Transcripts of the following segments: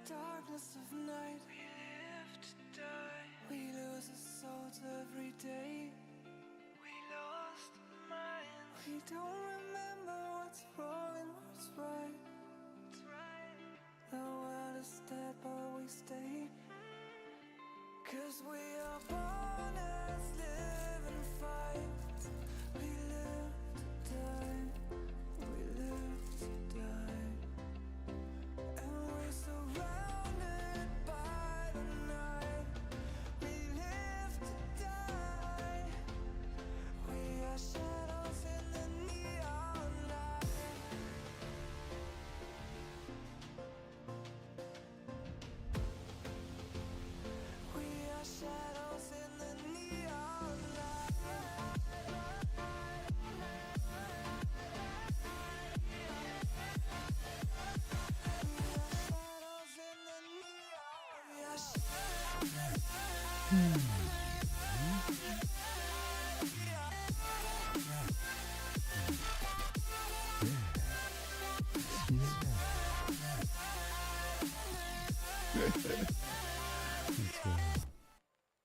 darkness of night, we live to die. We lose our souls every day. We lost our minds. We don't remember what's wrong and what's right. The world is dead, but we stay. 'Cause we are born as live and fight. We live to die. We live to die. And we're surrounded by the night. We live to die. We are shadows in the neon light. We are shadows in the neon light.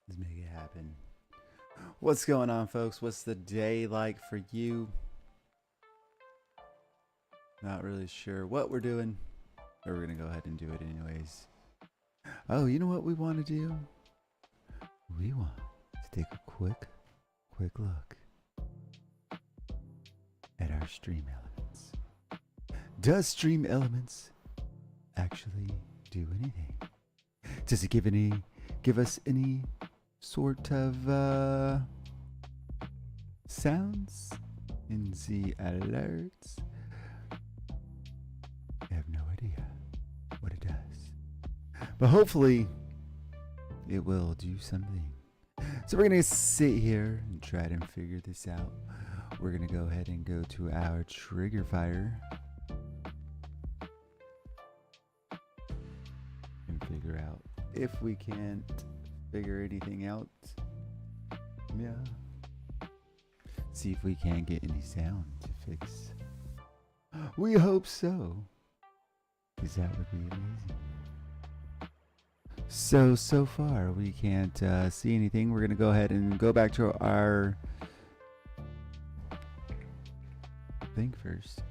Let's make it happen. What's going on, folks? What's the day like for you? Not really sure what we're doing, but we're gonna go ahead and do it anyways. Oh, you know what we want to do? We want to take a quick look at our stream elements. Does stream elements actually do anything? Does it give us any sort of sounds in the alerts? I have no idea what it does, but hopefully it will do something. So we're gonna sit here and try to figure this out. We're gonna go ahead and go to our trigger fire and figure out if we can't figure anything out. Yeah. See if we can get any sound to fix. We hope so, because that would be amazing. So far we can't see anything. We're gonna go ahead and go back to our thing first.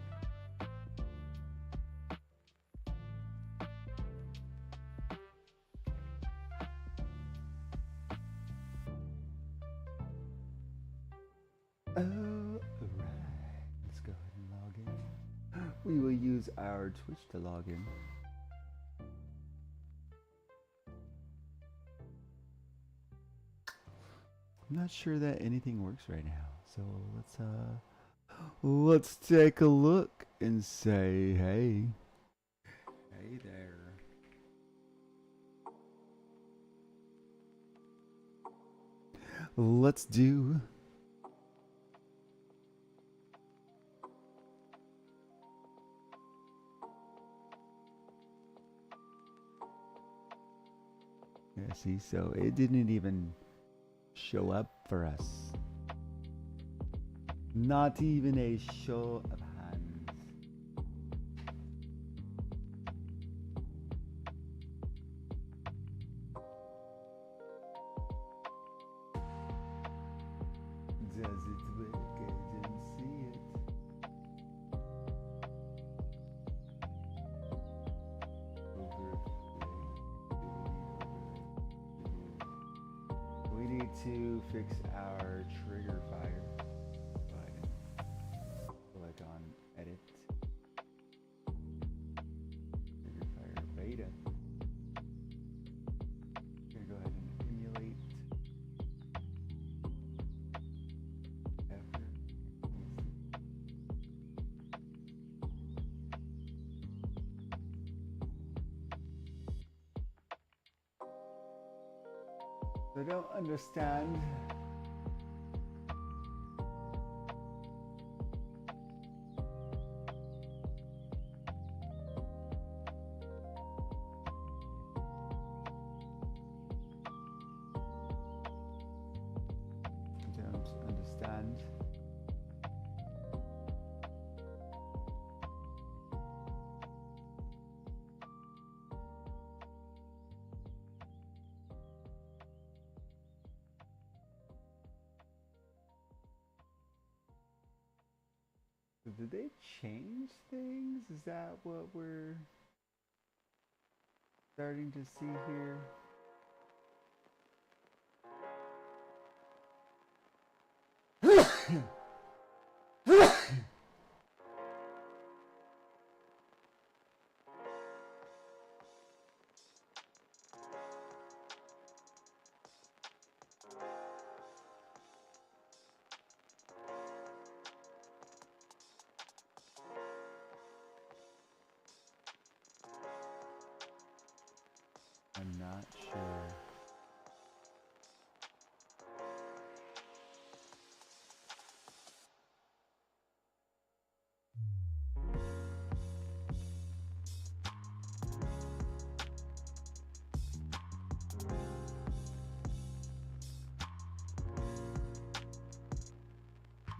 Alright, let's go ahead and log in. We will use our Twitch to log in. I'm not sure that anything works right now, so let's take a look and say hey. Hey there. Let's do yeah, see, so it didn't even show up for us. Not even a show of hands. Does it work? I didn't see it. We need to fix our trigger fire. Go ahead and click on edit. Trigger fire beta. Gonna go ahead and emulate effort. I don't understand. Don't understand. Did they change things? Is that what we're starting to see here? I'm not sure.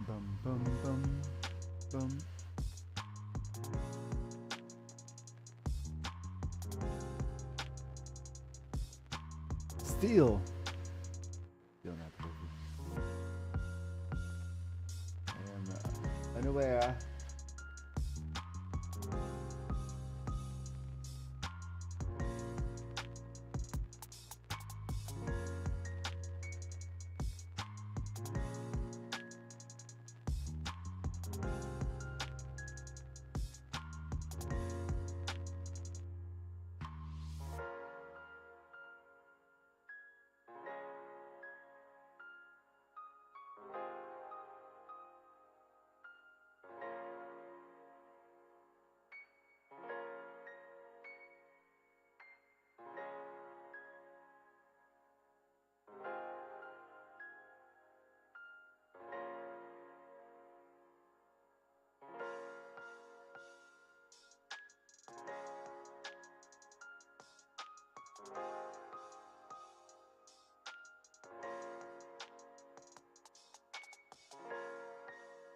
Bum bum bum bum. Steel. Still not perfect. I am unaware.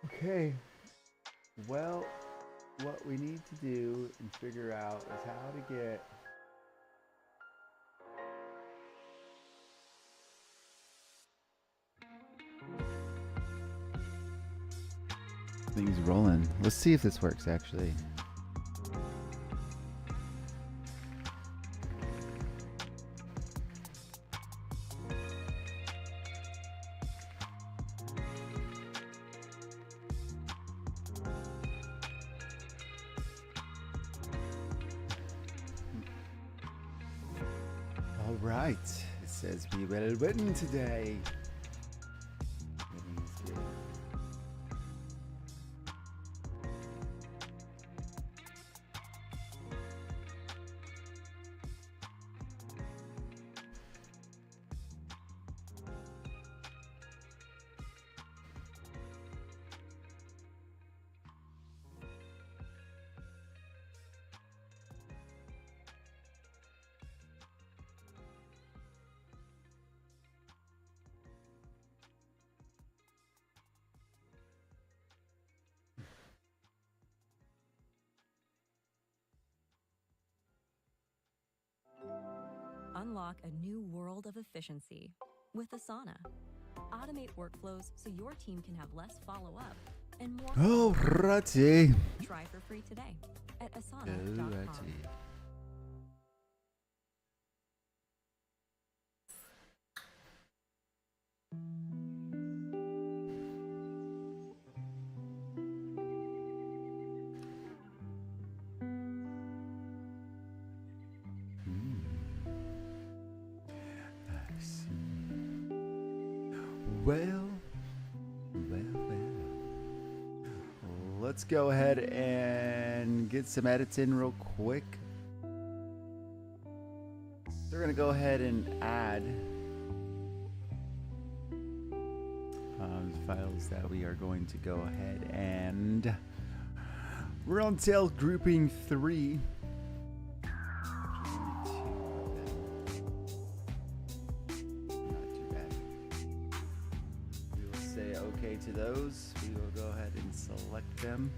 Okay. Well, what we need to do and figure out is how to get things rolling. Let's see if this works actually. All right. It says be well written today. Everything is good. Unlock a new world of efficiency with Asana. Automate workflows so your team can have less follow-up and more. Alrighty. Try for free today at asana.com. Alrighty. I see. Well. Let's go ahead and get some edits in real quick. We're gonna go ahead and add files that we are going to go ahead and we're on tail grouping 3. Okay to those, we will go ahead and select them,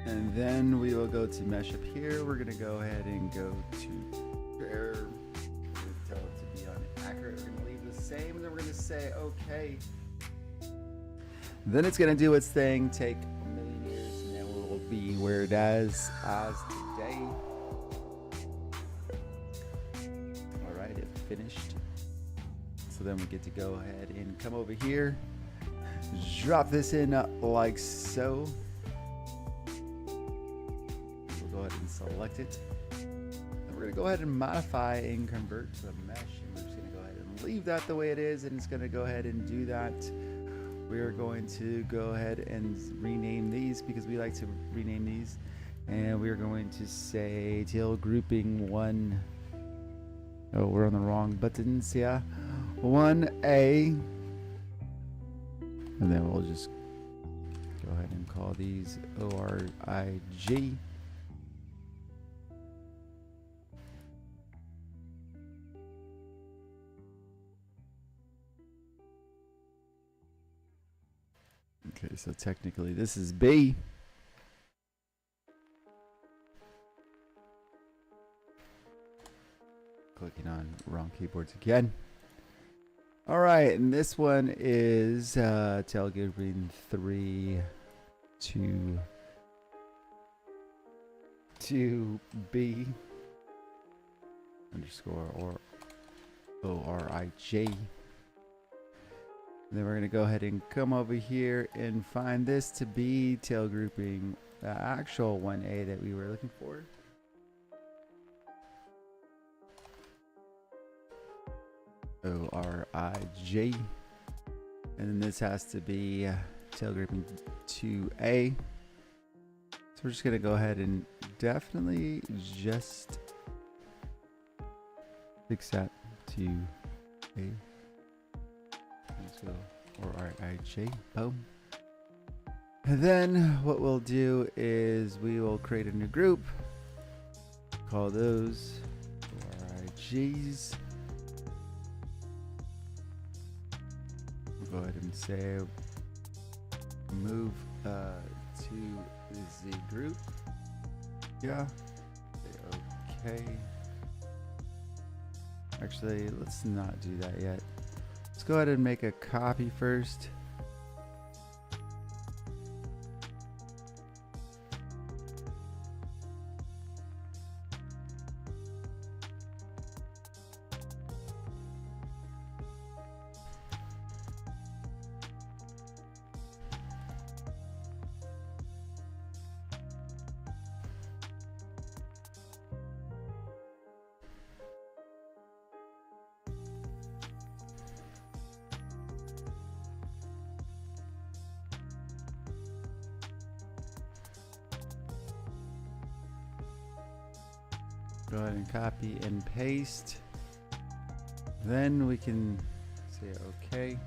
and then we will go to mesh up here. We're gonna go ahead and go to error, tell it to be on accurate. We're gonna leave the same, and then we're gonna say okay, Then it's gonna do its thing, take a million years, and then we'll be where it is as today. All right, it finished. So then we get to go ahead and come over here, drop this in like so. We'll go ahead and select it. Then we're gonna go ahead and modify and convert to a mesh, and we're just gonna go ahead and leave that the way it is, and it's gonna go ahead and do that. We are going to go ahead and rename these because we like to rename these, and we're going to say tail grouping 1. Oh, we're on the wrong buttons, yeah. 1A, and then we'll just go ahead and call these ORIG. Okay, so technically this is B. Clicking on wrong keyboards again. All right, and this one is tail grouping 3 to B underscore or ORIG. Then we're going to go ahead and come over here and find this to be tail grouping the actual 1A that we were looking for. ORIG. And then this has to be tail grouping 2A. So we're just going to go ahead and definitely just fix that to A. So, or RIG, boom. And then what we'll do is we will create a new group, call those RIGs. We'll go ahead and say move to the group. Yeah. Say okay. Actually, let's not do that yet. Let's go ahead and make a copy first. Go ahead and copy and paste. Then we can say okay.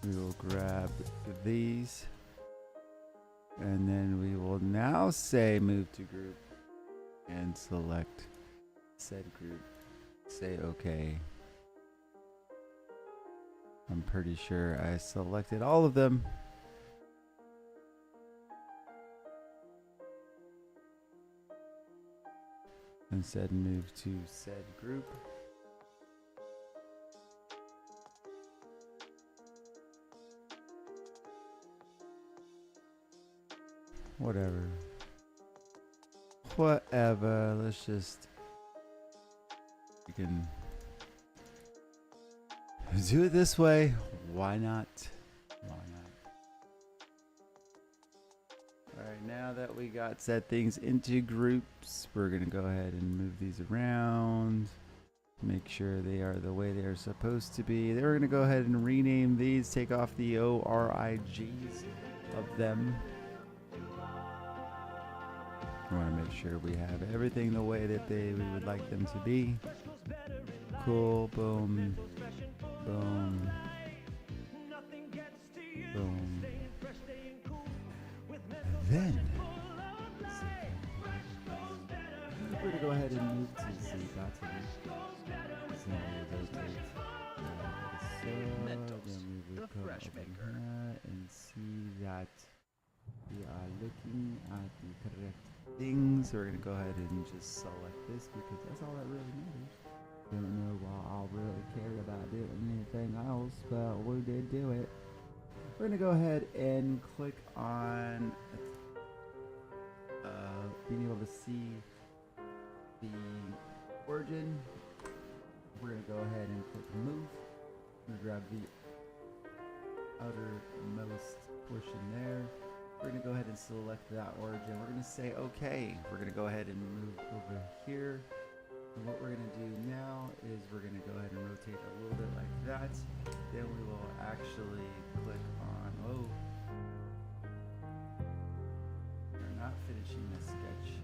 We will grab these. And then we will now say move to group and select said group. Say okay. I'm pretty sure I selected all of them. And said move to said group. Whatever. Let's just, we can do it this way. Why not? Why not? Alright, now that we got set things into groups, we're going to go ahead and move these around. Make sure they are the way they are supposed to be. Then we're going to go ahead and rename these. Take off the ORIGs of them. We want to make sure we have everything the way that we would like them to be. Cool, boom, boom, boom. Then we're going to go ahead and move to C button. So then we will come over here and see that we are looking at the correct things. So we're going to go ahead and just select this because that's all that really matters. Don't know why I really care about doing anything else, but we did do it. we're gonna go ahead and click on being able to see the origin. We're gonna go ahead and click move. I'm gonna grab the outermost portion there. We're gonna go ahead and select that origin. We're gonna say okay. We're gonna go ahead and move over here. And what we're gonna do now is we're gonna go ahead and rotate a little bit like that. Then we will actually click on, oh, we're not finishing the sketch.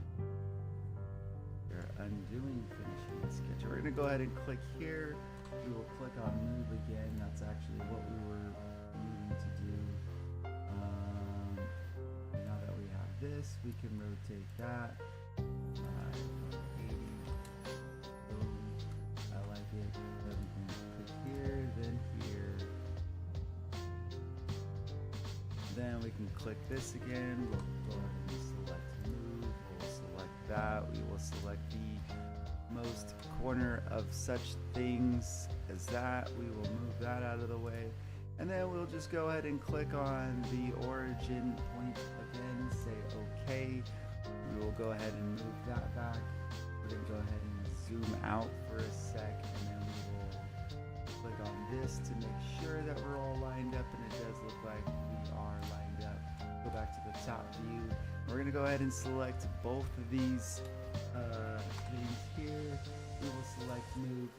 We're undoing finishing the sketch. We're gonna go ahead and click here. We will click on move again. That's actually what we were needing to do. Now that we have this, we can rotate that. 80. Boom. I like it. Then we can click here, then here. Then we can click this again. We'll go ahead and select move. We'll select that. We will select the most corner of such things as that. We will move that out of the way. And then we'll just go ahead and click on the origin point again, say okay. We will go ahead and move that back. We're going to go ahead and zoom out for a sec, and then we will click on this to make sure that we're all lined up, and it does look like we are lined up. Go back to the top view. We're going to go ahead and select both of these things here. We will select move,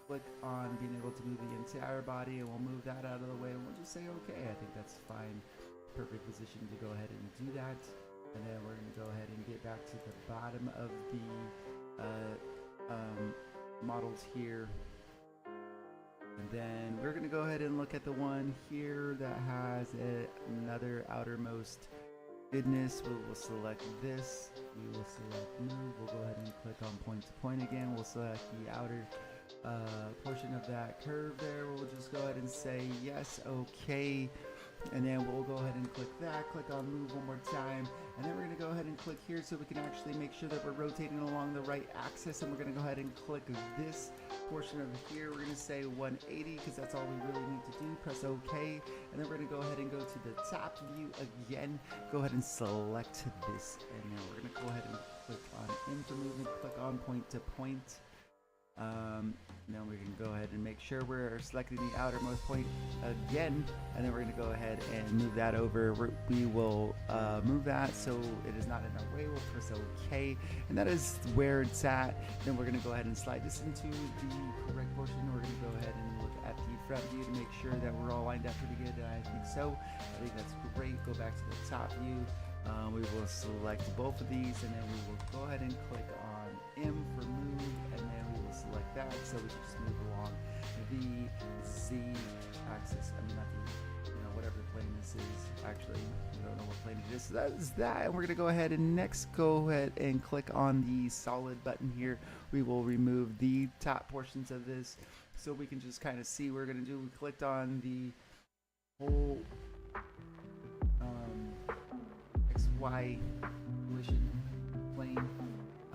click on being able to move the entire body, and we'll move that out of the way, and we'll just say okay. I think that's fine. Perfect position to go ahead and do that. And then we're going to go ahead and get back to the bottom of the models here. And then we're going to go ahead and look at the one here that has another outermost goodness. We will select this. We will select move. We'll go ahead and click on point to point again. We'll select the outer portion of that curve there. We'll just go ahead and say yes, okay, and then we'll go ahead and click that, click on move one more time, and then we're going to go ahead and click here so we can actually make sure that we're rotating along the right axis. And we're going to go ahead and click this portion over here. We're going to say 180 because that's all we really need to do. Press OK, and then we're going to go ahead and go to the top view again. Go ahead and select this, and then we're going to go ahead and click on in for movement, click on point to point. Now we can go ahead and make sure we're selecting the outermost point again, and then we're going to go ahead and move that over. We will move that so it is not in our way. We'll press OK, and that is where it's at. Then we're going to go ahead and slide this into the correct portion. We're going to go ahead and look at the front view to make sure that we're all lined up pretty good. I think so. I think that's great. Go back to the top view. We will select both of these, and then we will go ahead and click on M for move, and then we will select that so we can just move along the Z axis. I mean, not the, whatever plane this is. Actually, I don't know what plane it is. So that is that, and we're going to go ahead and next go ahead and click on the solid button here. We will remove the top portions of this so we can just kind of see what we're going to do. We clicked on the whole XY collision plane.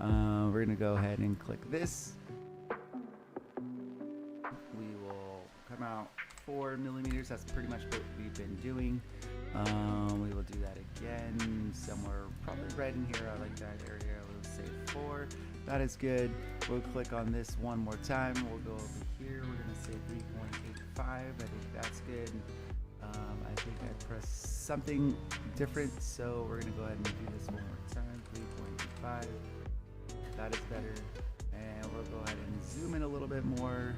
We're going to go ahead and click this. We will come out 4 millimeters. That's pretty much what we've been doing. We will do that again somewhere probably right in here. I like that area. We'll say 4. That is good. We'll click on this one more time. We'll go over here. We're going to say 3.85. I think that's good. I think I pressed something different, so we're going to go ahead and do this one more time. 3.5. That is better. And we'll go ahead and zoom in a little bit more.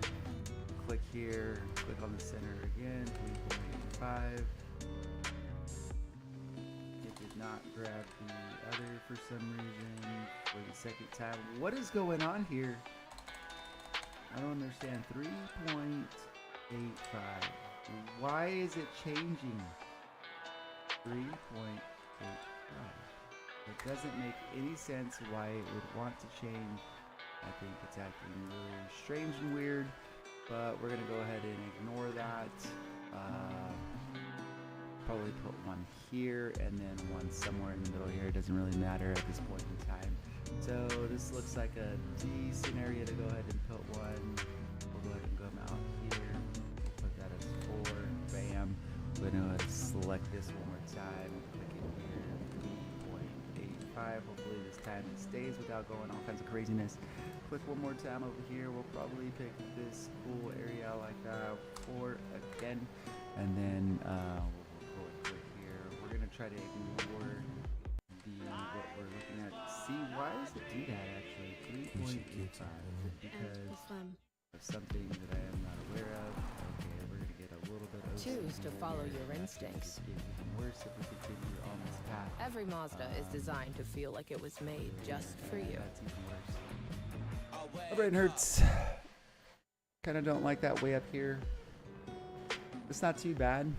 Click here. Click on the center again. 3.85. It did not grab the other for some reason for the second time. What is going on here? I don't understand. 3.85. Why is it changing? 3.85. It doesn't make any sense why it would want to change. I think it's acting really strange and weird, but we're gonna go ahead and ignore that. Probably put one here and then one somewhere in the middle here. It doesn't really matter at this point in time. So this looks like a decent area to go ahead and put one. We'll go ahead and come out here. We'll put that as 4. Bam. going to select this one more time. Click it here. 3.85. Hopefully this time it stays without going all kinds of craziness. Click one more time over here. We'll probably pick this cool area like that for again. And then we'll click here. We're going to try to ignore what we're looking at. See, why does it do that actually? 3.85 because of something that I am not aware of. Okay, we're going to get a little bit of Choose to follow your instincts. It's even worse if we continue on this path. Every Mazda is designed to feel like it was made just for you. That's even worse. My brain hurts. Kind of don't like that way up here. It's not too bad.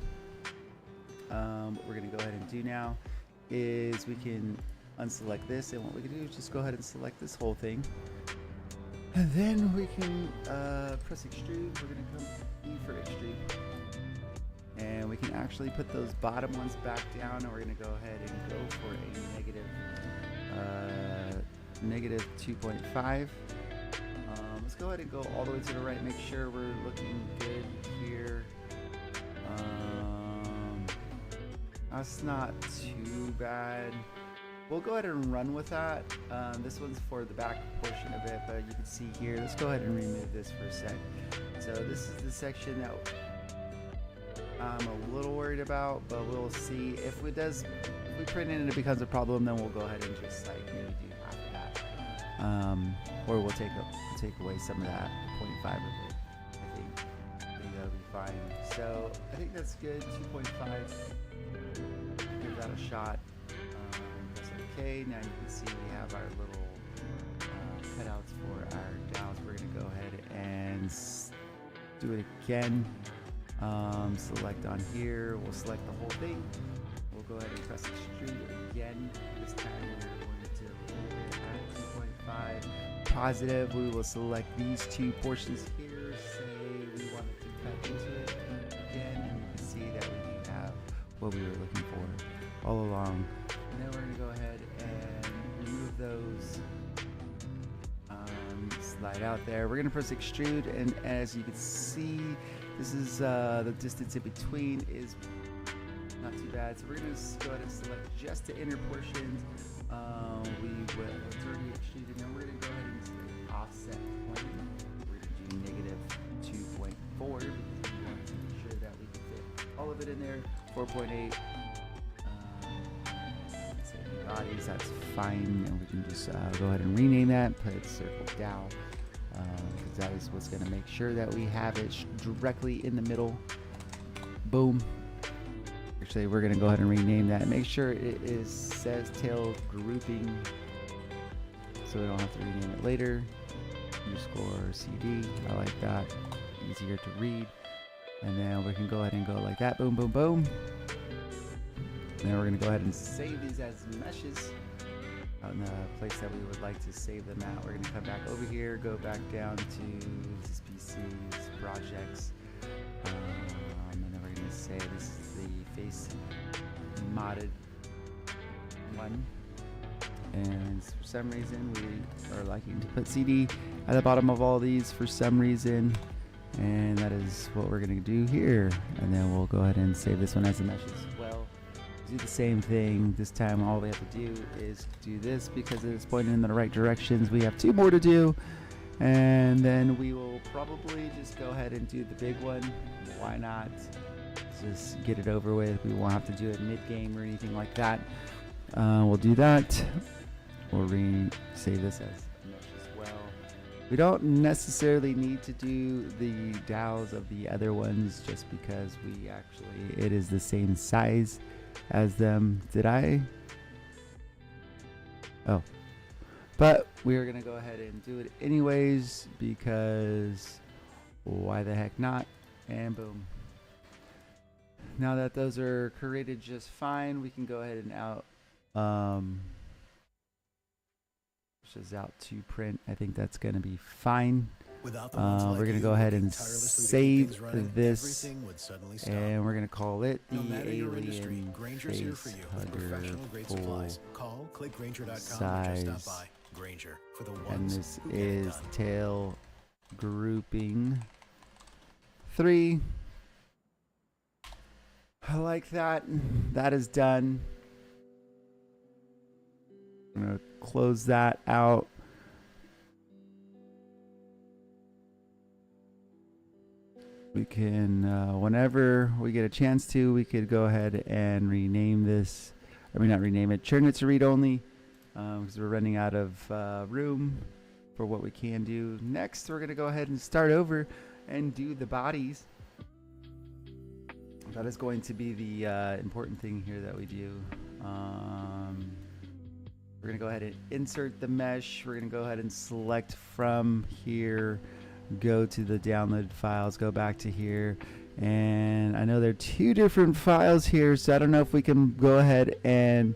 What we're going to go ahead and do now is we can unselect this, and what we can do is just go ahead and select this whole thing, and then we can press extrude. We're going to come E for extrude, and we can actually put those bottom ones back down, and we're going to go ahead and go for a negative 2.5. Let's go ahead and go all the way to the right, make sure we're looking good here. That's not too bad. We'll go ahead and run with that. This one's for the back portion of it, but you can see here, let's go ahead and remove this for a sec. So this is the section that I'm a little worried about, but we'll see. If we print it and it becomes a problem, then we'll go ahead and just like maybe do half of that. Or we'll take away some of that 0.5 of it. I think that'll be fine. So I think that's good, 2.5. Give that a shot. That's okay. Now you can see we have our little cutouts for our dowels. We're going to go ahead and do it again. Select on here. We'll select the whole thing. We'll go ahead and press extrude again. This time we're going to leave it at 2.5. Positive. We will select these two portions here. Say we wanted to cut into it again, and you can see that we do have what we were looking for all along. And then we're going to go ahead and remove those. Slide out there. We're going to press extrude, and as you can see, this is the distance in between is not too bad. So we're going to go ahead and select just the inner portions. It's already extruded, and we're going to go ahead and select offset 20. We're going to do negative 2.4 because we want to make sure that we can fit all of it in there. 4.8. Bodies, that's fine, and we can just go ahead and rename that, put it circle down, because that is what's going to make sure that we have it directly in the middle. Boom. Actually, we're going to go ahead and rename that. Make sure it says tail grouping, so we don't have to rename it later. Underscore CD. I like that. Easier to read. And then we can go ahead and go like that. Boom, boom, boom. And then we're going to go ahead and save these as meshes on the place that we would like to save them at. We're going to come back over here, go back down to this PC's projects, and then we're going to say this is the face modded one. And for some reason we are liking to put CD at the bottom of all these for some reason, and that is what we're going to do here. And then we'll go ahead and save this one as a mesh as well. Do the same thing. This time all we have to do is do this because it's pointing in the right directions. We have two more to do, and then we will probably just go ahead and do the big one. Why not just get it over with? We won't have to do it mid-game or anything like that. We'll do that. We'll save this as mesh as well. We don't necessarily need to do the dowels of the other ones just because it is the same size as them. Did I? Oh. But we're going to go ahead and do it anyways because why the heck not? And boom. Now that those are created just fine, we can go ahead and pushes out to print. I think that's going to be fine. We're going to go ahead and save this, and we're going to call it the Alien Face Hugger full size, and this is tail grouping 3. I like that. That is done. I'm going to close that out. We can, whenever we get a chance to, we could go ahead and rename this. I mean, not rename it. Turn it to read only, because we're running out of room for what we can do. Next, we're going to go ahead and start over and do the bodies. That is going to be the important thing here that we do. We're going to go ahead and insert the mesh. We're going to go ahead and select from here, go to the downloaded files, go back to here. And I know there are two different files here, so I don't know if we can go ahead and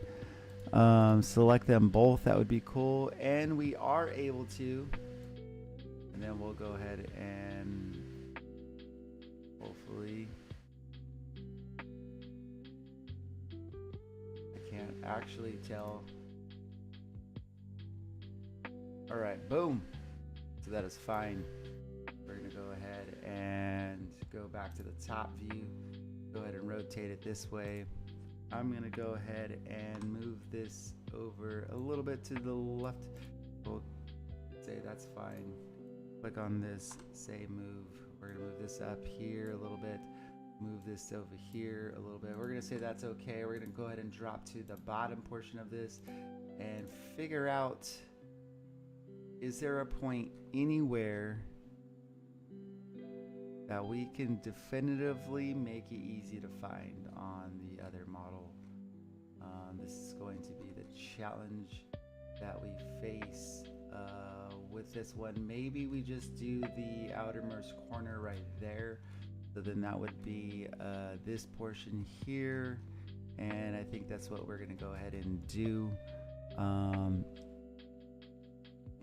select them both. That would be cool. And we are able to. And then we'll go ahead and hopefully. I can't actually tell. All right, boom. So that is fine. We're gonna go ahead and go back to the top view. Go ahead and rotate it this way. I'm gonna go ahead and move this over a little bit to the left. We'll say that's fine. Click on this, say move. We're gonna move this up here a little bit. Move this over here a little bit. We're gonna say that's okay. We're gonna go ahead and drop to the bottom portion of this and figure out, is there a point anywhere that we can definitively make it easy to find on the other model? This is going to be the challenge that we face with this one. Maybe we just do the outermost corner right there. So then that would be this portion here. And I think that's what we're gonna go ahead and do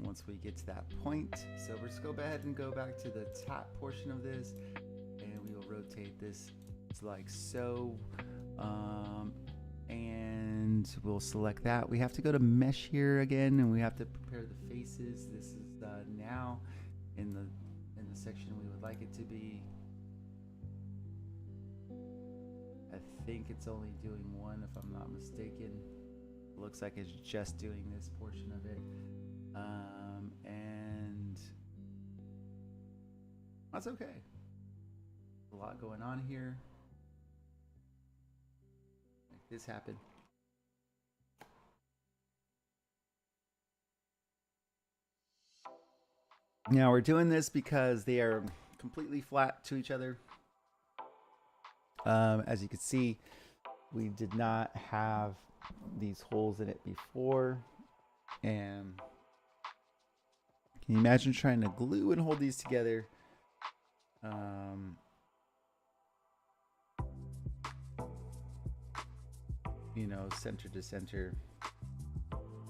once we get to that point. So we're just go ahead and go back to the top portion of this, and we will rotate this like so, and we'll select that. We have to go to mesh here again, and we have to prepare the faces. This is now in the section we would like it to be. I think it's only doing one, if I'm not mistaken. Looks like it's just doing this portion of it. And that's okay. A lot going on here. Make this happen. Now we're doing this because they are completely flat to each other. As you can see, we did not have these holes in it before. And can you imagine trying to glue and hold these together? You know, center to center.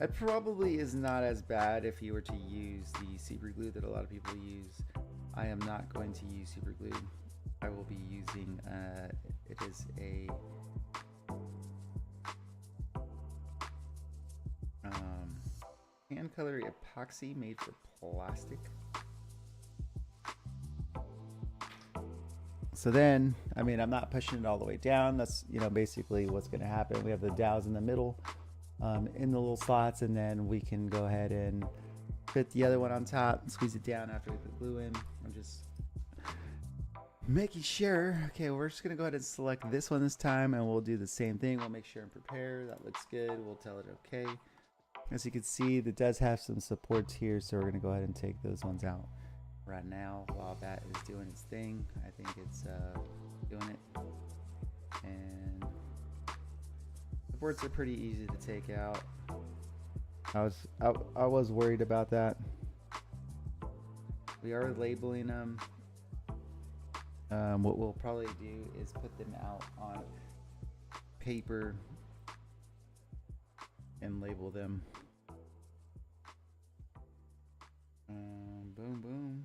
That probably is not as bad if you were to use the super glue that a lot of people use. I am not going to use super glue. I will be using, it is a hand color epoxy made for plastic. So then, I mean, I'm not pushing it all the way down. That's, you know, basically what's going to happen. We have the dowels in the middle, in the little slots, and then we can go ahead and fit the other one on top and squeeze it down after we put glue in. I'm just making sure. Okay, we're just going to go ahead and select this one this time, and we'll do the same thing. We'll make sure and prepare. That looks good. We'll tell it okay. As you can see, it does have some supports here, so we're going to go ahead and take those ones out right now while that is doing its thing. I think it's doing it. And supports are pretty easy to take out. I was worried about that. We are labeling them. What we'll probably do is put them out on paper and label them. Boom, boom.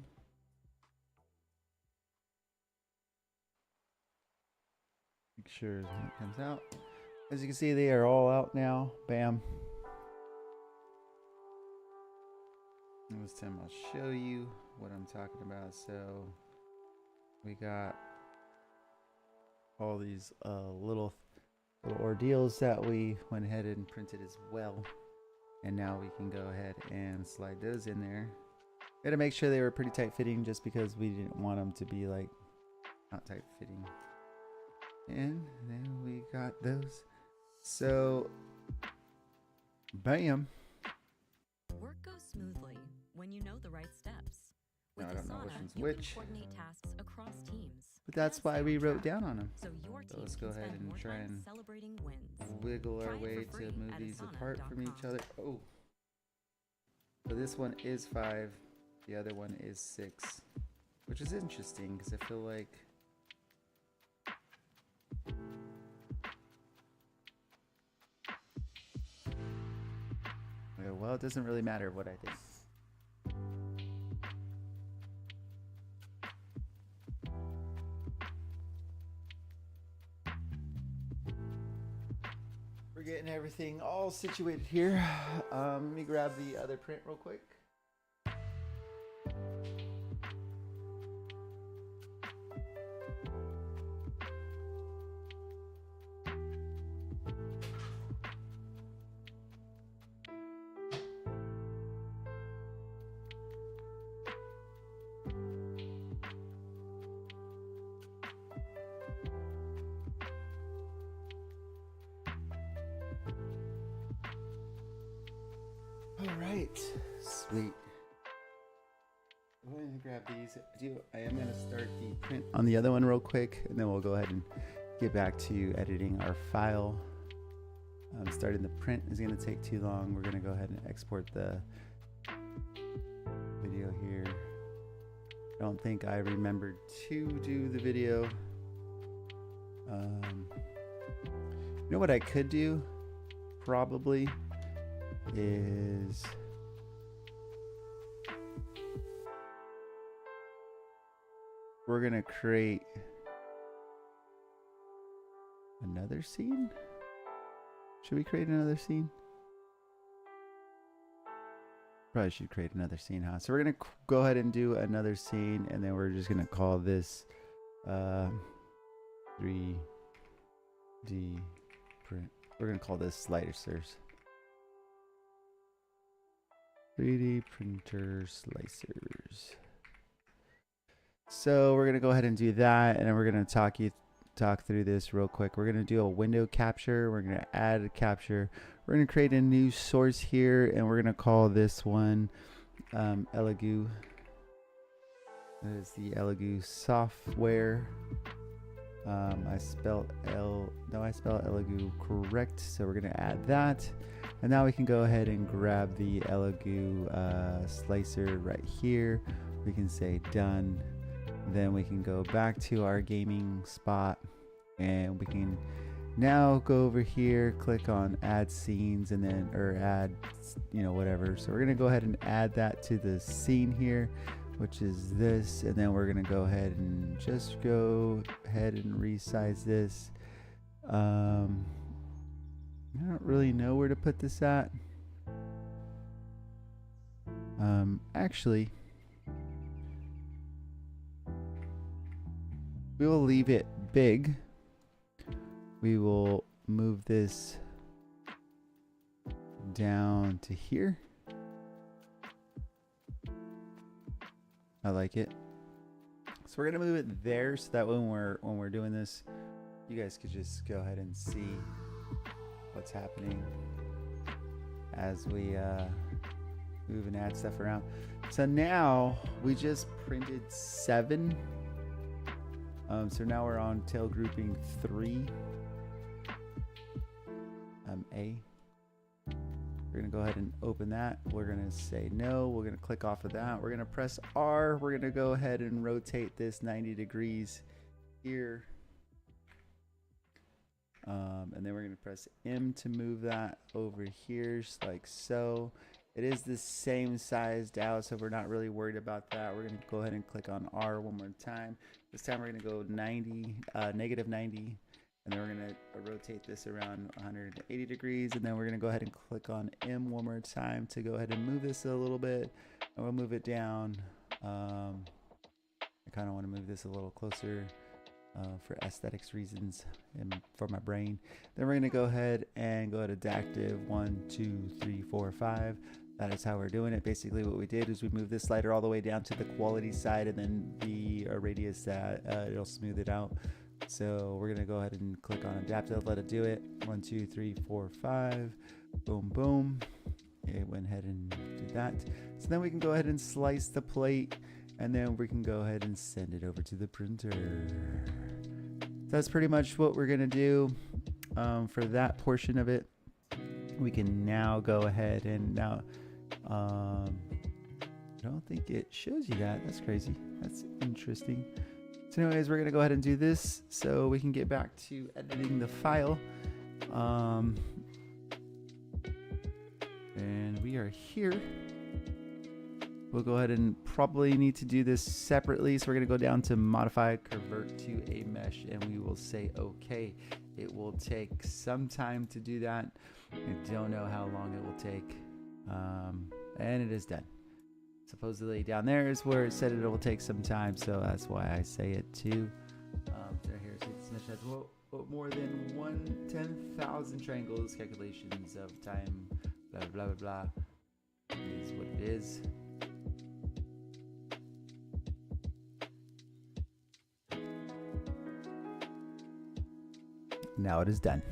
Make sure it comes out. As you can see, they are all out now. Bam. And this time I'll show you what I'm talking about. So we got all these little ordeals that we went ahead and printed as well. And now we can go ahead and slide those in there. Gotta make sure they were pretty tight fitting just because we didn't want them to be like not tight fitting. And then we got those. So, bam. Work goes smoothly when you know the right steps. With I don't know which Asana, one's you which. can coordinate tasks across teams. But that's and why stay we on wrote track, down on them. So your team let's can go ahead spend and more try time and celebrating wins. wiggle Try our it for way free to move at these apart from each asana.com. other. Oh. So this one is 5. The other one is 6. Which is interesting because I feel like well, it doesn't really matter what I think. We're getting everything all situated here. Let me grab the other print real quick. All right, sweet. I'm going to grab these. I am going to start the print on the other one real quick, and then we'll go ahead and get back to editing our file. Starting the print is going to take too long. We're going to go ahead and export the video here. I don't think I remembered to do the video. You know what I could do? Probably is we're gonna create another scene. Should we create another scene? Probably should create another scene, huh? So we're gonna go ahead and do another scene, and then we're just gonna call this 3D print. We're gonna call this slicers. 3D printer slicers. So we're gonna go ahead and do that, and then we're gonna talk through this real quick. We're gonna do a window capture. We're gonna add a capture. We're gonna create a new source here, and we're gonna call this one Elegoo. That is the Elegoo software. I spelled Elegoo correct, so we're gonna add that. And now we can go ahead and grab the Elegoo slicer right here. We can say done. Then we can go back to our gaming spot, and we can now go over here, click on add scenes, and then add, whatever. So we're gonna go ahead and add that to the scene here, which is this, and then we're gonna go ahead and just go ahead and resize this. I don't really know where to put this at. Actually, we will leave it big. We will move this down to here. I like it. So we're gonna move it there so that when we're doing this, you guys could just go ahead and see what's happening as we move and add stuff around. So now we just printed 7. So now we're on tail grouping 3. A. We're gonna go ahead and open that. We're gonna say no. We're gonna click off of that. We're gonna press R. We're gonna go ahead and rotate this 90 degrees here. And then we're going to press M to move that over here, just like so. It is the same sized out, so we're not really worried about that. We're going to go ahead and click on R one more time. This time we're going to go negative 90, and then we're going to rotate this around 180 degrees, and then we're going to go ahead and click on M one more time to go ahead and move this a little bit, and we'll move it down. I kind of want to move this a little closer for aesthetics reasons and for my brain. Then we're going to go ahead and go to adaptive 1, 2, 3, 4, 5. That is how we're doing it. Basically what we did is we moved this slider all the way down to the quality side, and then the radius that it'll smooth it out. So we're gonna go ahead and click on adaptive, let it do it. 1, 2, 3, 4, 5. Boom, boom. It went ahead and did that. So then we can go ahead and slice the plate, and then we can go ahead and send it over to the printer. That's pretty much what we're gonna do for that portion of it. We can now go ahead and now I don't think it shows you that. That's crazy. That's interesting. So anyways, we're gonna go ahead and do this so we can get back to editing the file. And we are here. We'll go ahead and probably need to do this separately. So we're gonna go down to modify, convert to a mesh, and we will say okay. It will take some time to do that. I don't know how long it will take. And it is done. Supposedly down there is where it said it will take some time, so that's why I say it too. So here, see this mesh has more than 10,000 triangles, calculations of time, blah blah blah blah. It is what it is. Now it is done.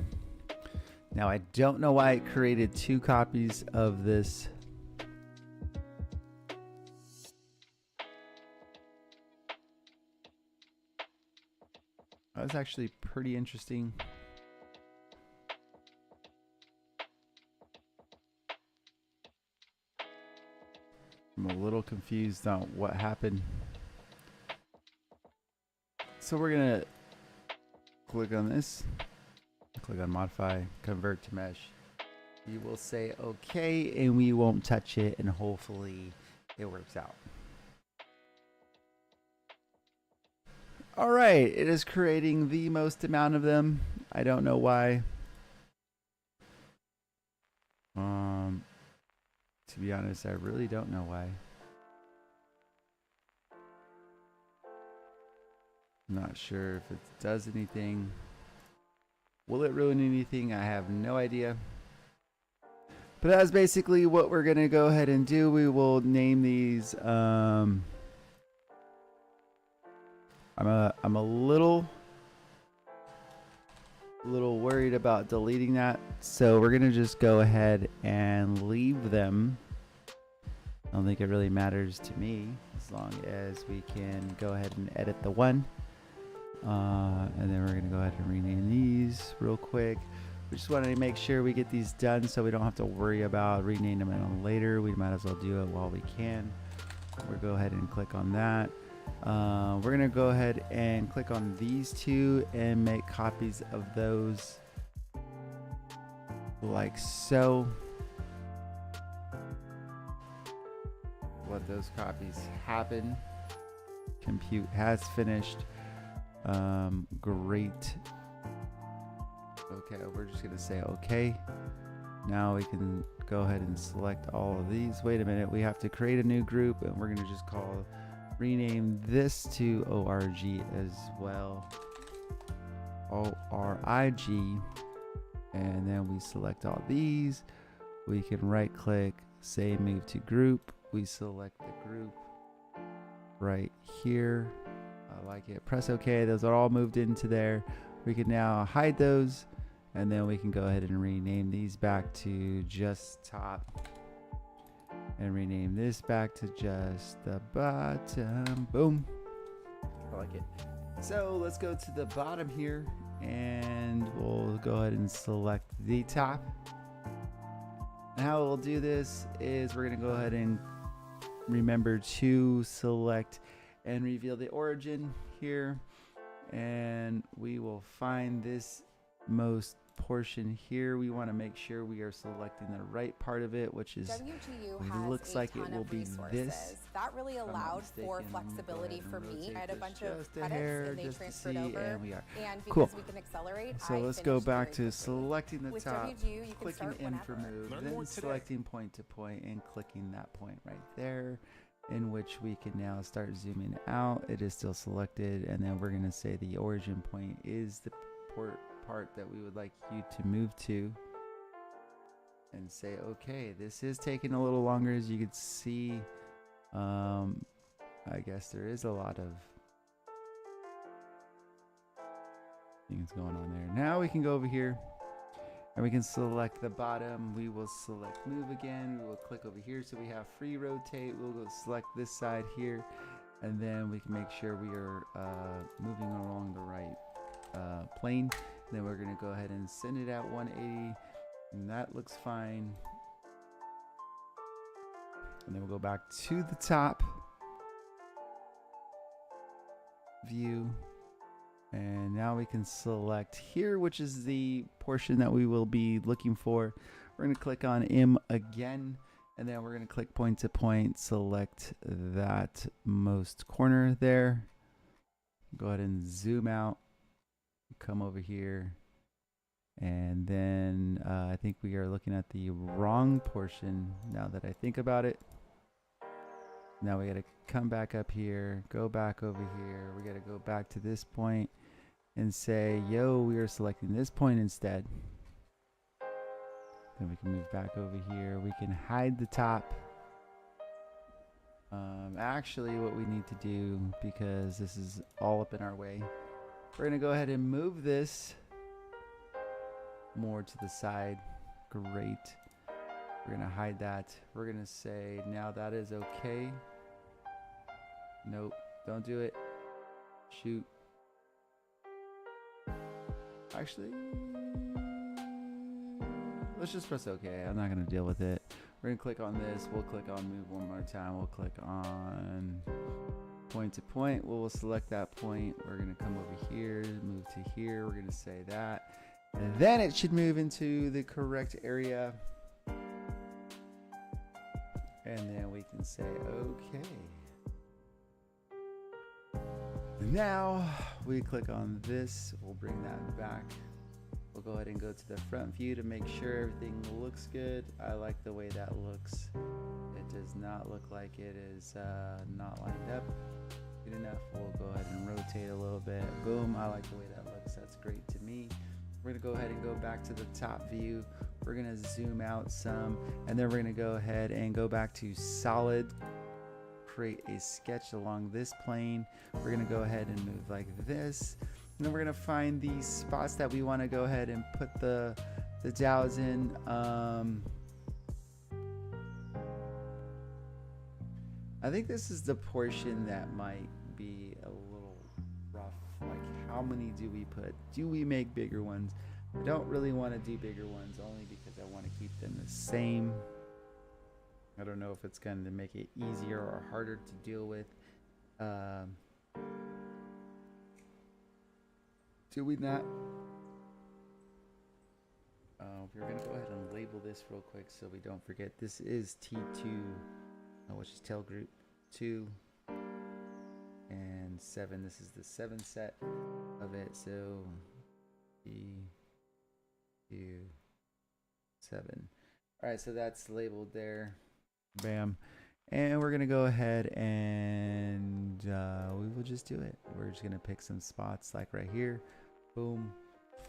Now I don't know why it created 2 copies of this. That's actually pretty interesting. I'm a little confused on what happened. So we're gonna click on this, click on modify, convert to mesh. You will say okay, and we won't touch it, and hopefully it works out. All right, it is creating the most amount of them. I don't know why. To be honest, I really don't know why. Not sure if it does anything. Will it ruin anything? I have no idea. But that's basically what we're gonna go ahead and do. We will name these. I'm a little worried about deleting that, so we're gonna just go ahead and leave them. I don't think it really matters to me as long as we can go ahead and edit the one. And then we're gonna go ahead and rename these real quick. We just wanted to make sure we get these done so we don't have to worry about renaming them later. We might as well do it while we can. We'll go ahead and click on that. We're gonna go ahead and click on these 2 and make copies of those like so. Let those copies happen. Compute has finished. Great. Okay, we're just gonna say okay. Now we can go ahead and select all of these. Wait a minute, we have to create a new group, and we're gonna just rename this to ORG as well. ORIG. And then we select all these. We can right click, say move to group. We select the group right here. I like it. Press OK. Those are all moved into there. We can now hide those, and then we can go ahead and rename these back to just top, and rename this back to just the bottom. Boom. I like it. So let's go to the bottom here, and we'll go ahead and select the top. And how we'll do this is we're going to go ahead and remember to select and reveal the origin here, and we will find this most portion here. We want to make sure we are selecting the right part of it, which is looks like it will be this. That really allowed for flexibility for me. I had a bunch of credits and they transferred over, and we are and cool. because we can accelerate, So let's go back to selecting the With top, WView, you can clicking start in for whenever. move, Learn then more today. selecting point to point and clicking that point right there. in which we can now start zooming out. It is still selected, and then we're going to say the origin point is the part that we would like you to move to, and say okay. This is taking a little longer, as you can see. I guess there is a lot of things going on there. Now we can go over here and we can select the bottom. We will select move again. We will click over here so we have free rotate. We'll go select this side here, and then we can make sure we are moving along the right plane. And then we're going to go ahead and send it at 180, and that looks fine. And then we'll go back to the top view, and now we can select here, which is the portion that we will be looking for. We're going to click on M again, and then we're going to click point to point, select that most corner there. Go ahead and zoom out, come over here, and then I think we are looking at the wrong portion now that I think about it. Now we got to come back up here, go back over here. We got to go back to this point and say, yo, we are selecting this point instead. Then we can move back over here. We can hide the top. Actually, what we need to do, because this is all up in our way, we're going to go ahead and move this more to the side. Great. We're going to hide that. We're going to say, now that is okay. Nope, don't do it. Shoot. Actually, let's just press OK. I'm not going to deal with it. We're going to click on this. We'll click on move one more time. We'll click on point to point. We'll select that point. We're going to come over here, move to here. We're going to say that. And then it should move into the correct area. And then we can say OK. Now we click on this. We'll bring that back. We'll go ahead and go to the front view to make sure everything looks good. I like the way that looks. It does not look like it is not lined up good enough. We'll go ahead and rotate a little bit. Boom, I like the way that looks. That's great to me. We're gonna go ahead and go back to the top view. We're gonna zoom out some, and then we're gonna go ahead and go back to solid, create a sketch along this plane. We're gonna go ahead and move like this, and then we're gonna find the spots that we want to go ahead and put the dowels in. I think this is the portion that might be a little rough. Like, how many do we put? Do we make bigger ones? I don't really want to do bigger ones, only because I want to keep them the same. I don't know if it's going to make it easier or harder to deal with. Do we not? We're going to go ahead and label this real quick so we don't forget. This is T2, which is tail group 2 and 7. This is the 7 set of it. So T2 7. All right, so that's labeled there. Bam. And we're going to go ahead and we will just do it. We're just going to pick some spots like right here. Boom.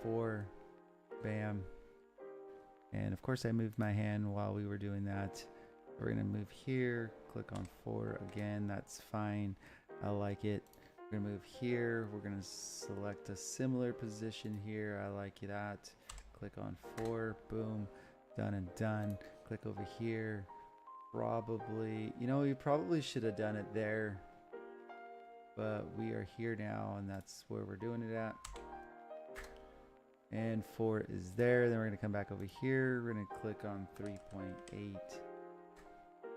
4. Bam. And of course I moved my hand while we were doing that. We're going to move here. Click on 4 again. That's fine. I like it. We're going to move here. We're going to select a similar position here. I like that. Click on 4. Boom. Done and done. Click over here. Probably, you know, you probably should have done it there, but we are here now, and that's where we're doing it at. And 4 is there. Then we're going to come back over here. We're going to click on 3.8.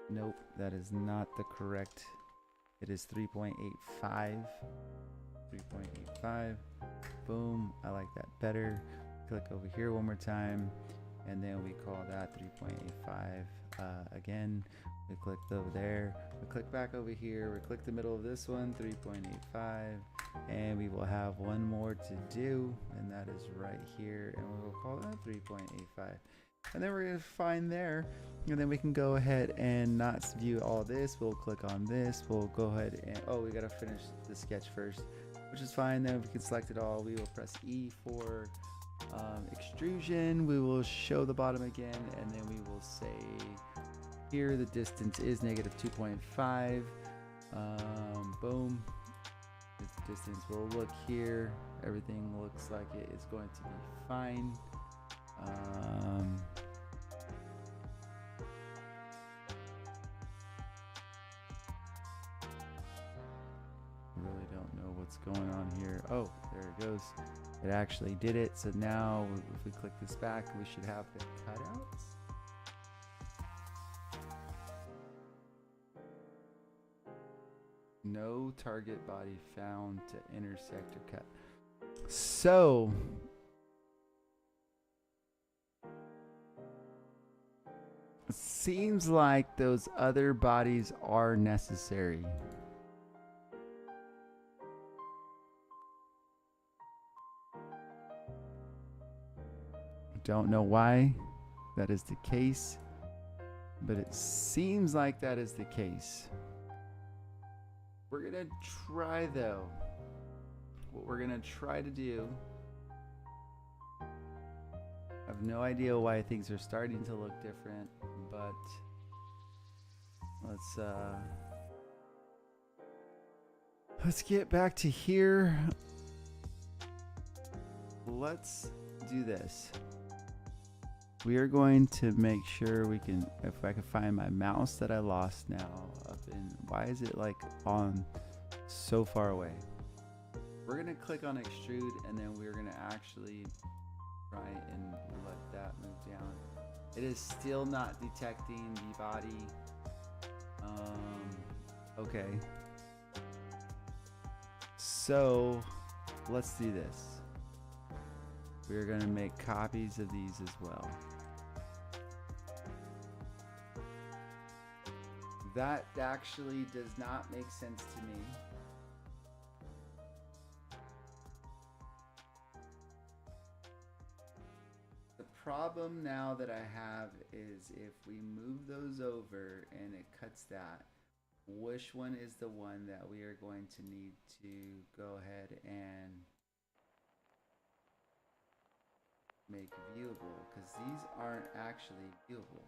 Nope, that is not the correct. It is 3.85. 3.85. Boom. I like that better. Click over here one more time, and then we call that 3.85. Again, we clicked over there, we click back over here, we click the middle of this one, 3.85, and we will have one more to do, and that is right here, and we will call that 3.85. And then we're going to find there And then we can go ahead and not view all this. We'll click on this. We'll go ahead and, oh, we got to finish the sketch first, which is fine. Then we can select it all. We will press E for extrusion. We will show the bottom again, and then we will say here the distance is -2.5. Boom. It's distance. We'll look here. Everything looks like it is going to be fine. Really don't know what's going on here. Oh, there it goes. It actually did it. So now if we click this back, we should have the cutouts. No target body found to intersect or cut. So it seems like those other bodies are necessary. Don't know why that is the case, but it seems like that is the case. We're gonna try though. What we're gonna try to do, I have no idea why things are starting to look different, but let's get back to here. Let's do this. We are going to make sure we can, if I can find my mouse that I lost now up in, why is it like on so far away? We're going to click on extrude, and then we're going to actually try and let that move down. It is still not detecting the body. Okay. So let's do this. We're going to make copies of these as well. That actually does not make sense to me. The problem now that I have is if we move those over and it cuts that, which one is the one that we are going to need to go ahead and make viewable, because these aren't actually viewable.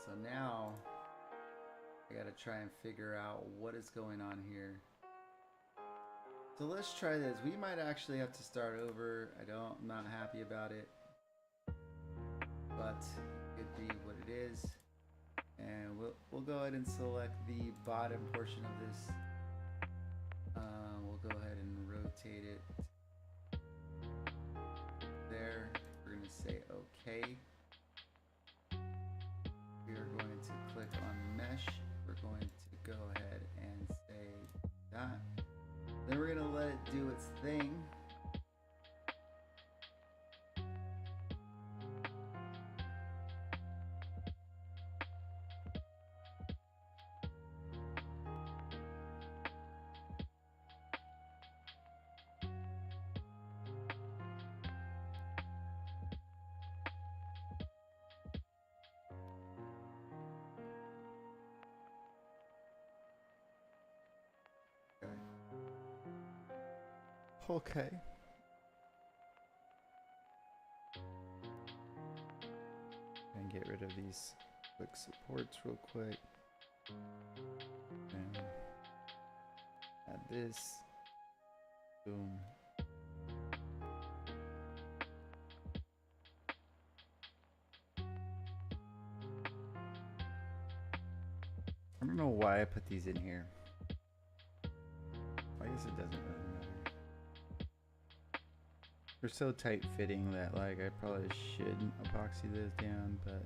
So now I gotta try and figure out what is going on here. So let's try this. We might actually have to start over. I'm not happy about it, but it could be what it is. And we'll go ahead and select the bottom portion of this. We'll go ahead and rotate it there. We're going to say OK. We are going to click on mesh. We're going to go ahead and say that. Then we're going to let it do its thing. Okay. And get rid of these quick supports real quick. And add this. Boom. I don't know why I put these in here. I guess it doesn't really matter. They're so tight fitting that like I probably should epoxy those down, but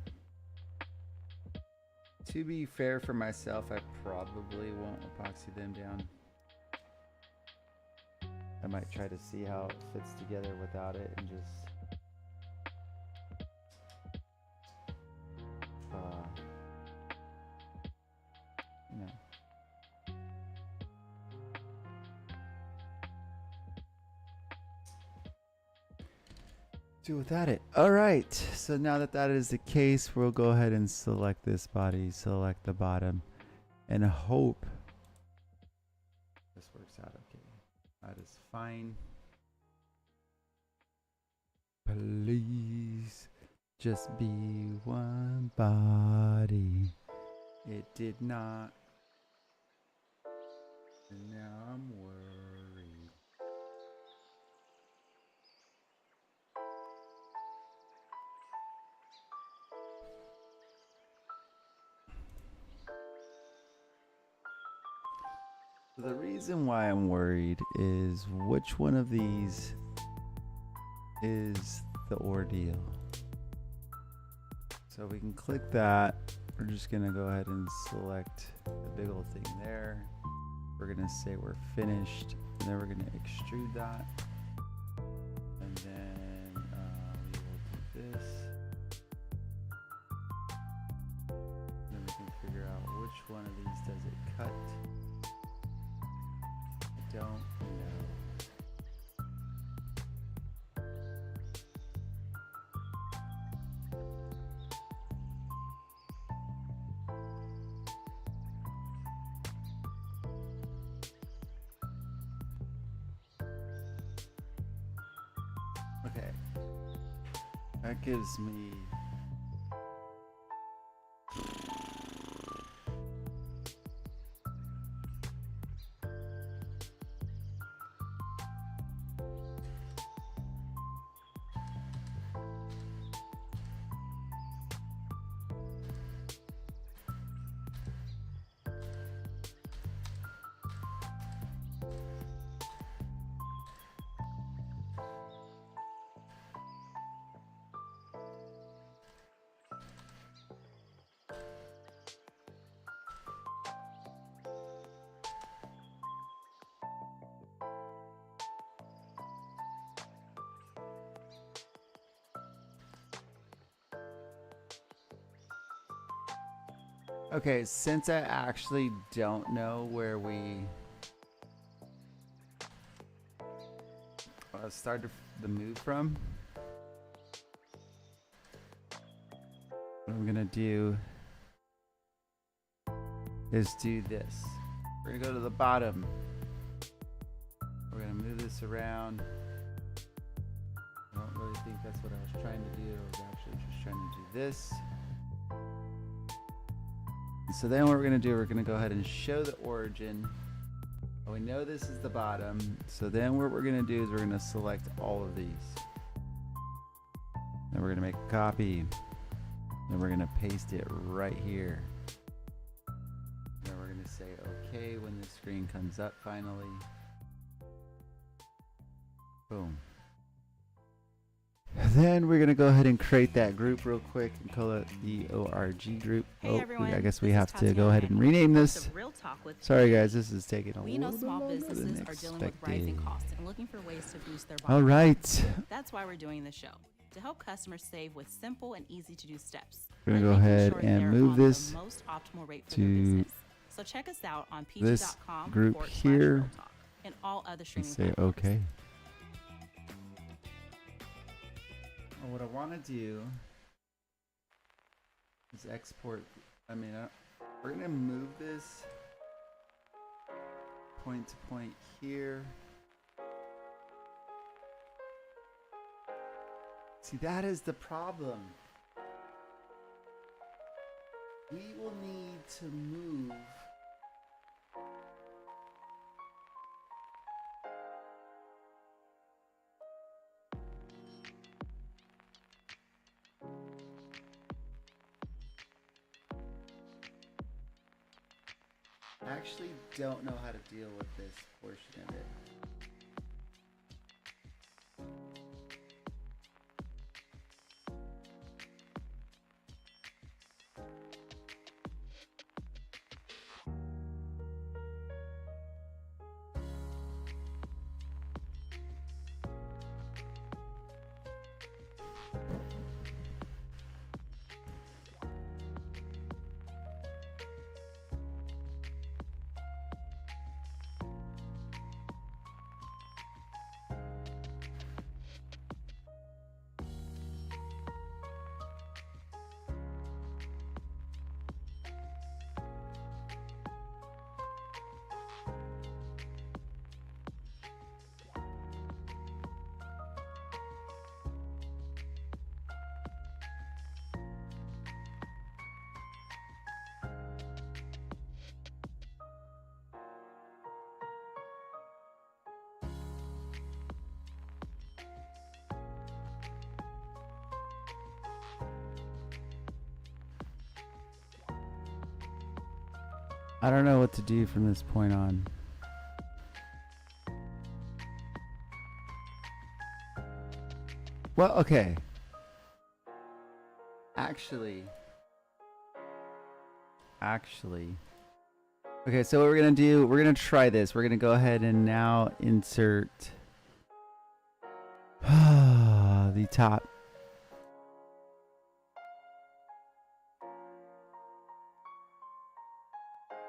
to be fair for myself, I probably won't epoxy them down. I might try to see how it fits together without it and just you know. do without it. All right. So now that that is the case, we'll go ahead and select this body, select the bottom, and hope this works out okay. That is fine. Please just be one body. It did not. And now I'm worried. The reason why I'm worried is which one of these is the ordeal. So we can click that. We're just gonna go ahead and select the big old thing there. We're gonna say we're finished, and then we're gonna extrude that. And then we will do this. Then we can figure out which one of these does it cut. Don't know. Okay. That gives me okay, since I actually don't know where we started the move from, what I'm gonna do is do this. We're gonna go to the bottom. We're gonna move this around. I don't really think that's what I was trying to do. I was actually just trying to do this. So then what we're going to do, we're going to go ahead and show the origin. We know this is the bottom. So then what we're going to do is we're going to select all of these. Then we're going to make a copy. Then we're going to paste it right here. Then we're going to say okay when the screen comes up finally. Boom. Then we're going to go ahead and create that group real quick and call it the ORG group. Hey everyone, I guess we this have is to Tatiana go ahead and rename this. Real Talk with Sorry guys, this is taking a we little know bit small longer businesses than are dealing with rising expected. costs and looking for ways to boost their bottom All line. right. That's why we're doing this show, to help customers save with simple and easy to do steps. We're going to and go making ahead sure and they're move on this the most optimal rate for to their business. So check us out on this pg.com group here. Real Talk and all other and streaming say platforms. okay. What I want to do is export. We're going to move this point to point here. See, that is the problem. We will need to move I actually don't know how to deal with this portion of it. I don't know what to do from this point on. Well, okay. Actually. Okay, so what we're gonna do, we're gonna try this. We're gonna go ahead and now insert the top.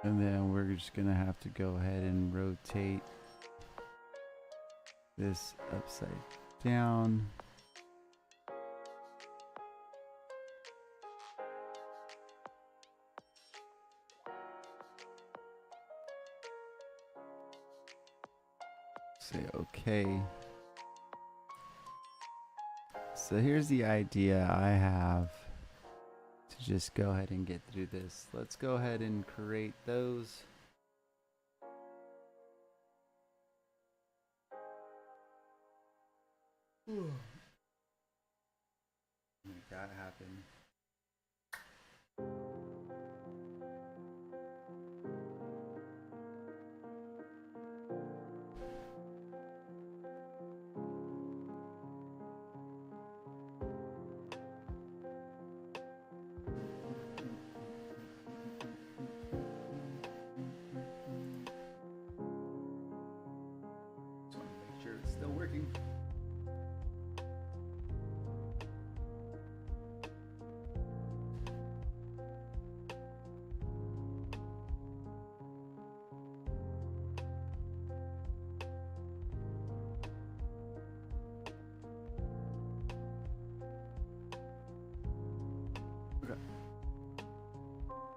And then we're just gonna have to go ahead and rotate this upside down. Say okay. So here's the idea I have to just go ahead and get through this. Let's go ahead and create those. Make that happen. Just want to make sure it's still working.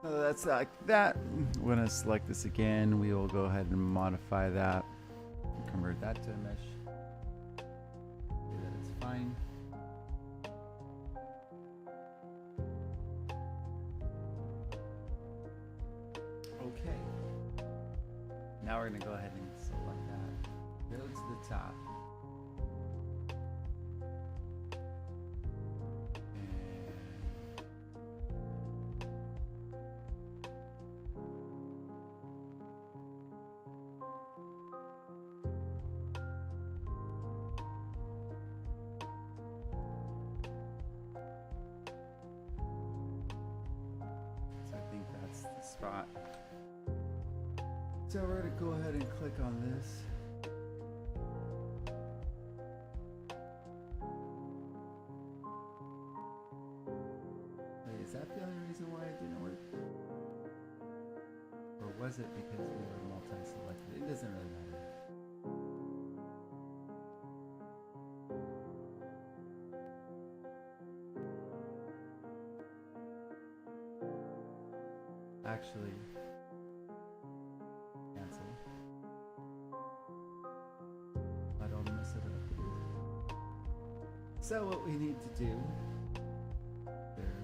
So that's like that. We're going to select this again. We will go ahead and modify that. Convert that to a mesh. Okay, that is fine. Okay. Now we're going to go ahead and select that. Go to the top. Spot. So we're going to go ahead and click on this. Wait, is that the only reason why it didn't work? Or was it because we were multi-selected? It doesn't really matter. Actually, cancel. I don't mess it up. So what we need to do, there,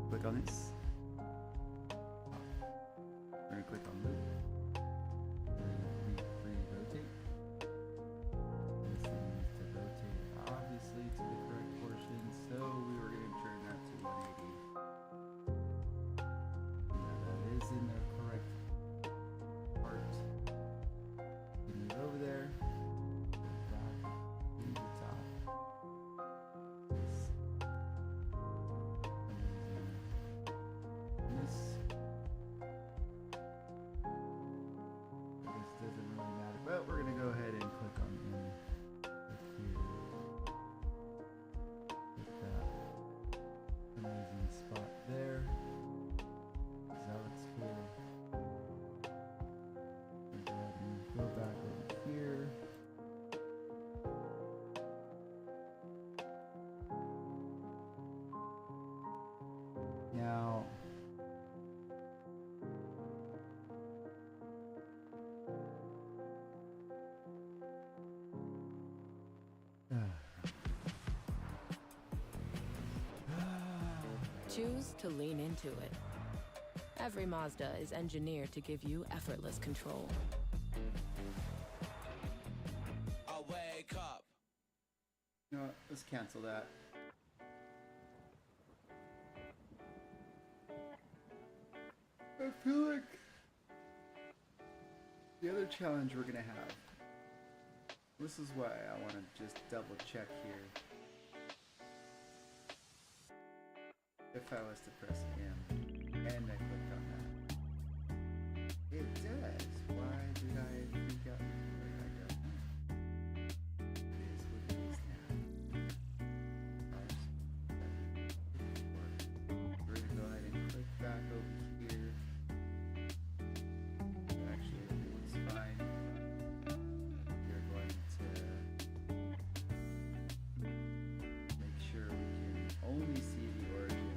click on this. We're going to click on loop. We're going to re-rotate. This thing needs to rotate obviously to the correct portion, so we were going to turn that to 180. Is in the correct part. Move over there. Back to the top. This. This. This doesn't really matter, but we're gonna go ahead and click on in right here. Get that amazing spot there. That looks cool. Go ahead and go back over here. Now, Choose to lean into it. Every Mazda is engineered to give you effortless control. I wake up. you know what? Let's cancel that. I feel like The other challenge we're gonna have. This is why I want to just double check here. If I was to press M and I clicked on that, it does. Why did I freak out before? I don't know. It is what it is now. We're gonna go ahead and click back over here. Actually, everything's fine. We're going to make sure we can only see the origin.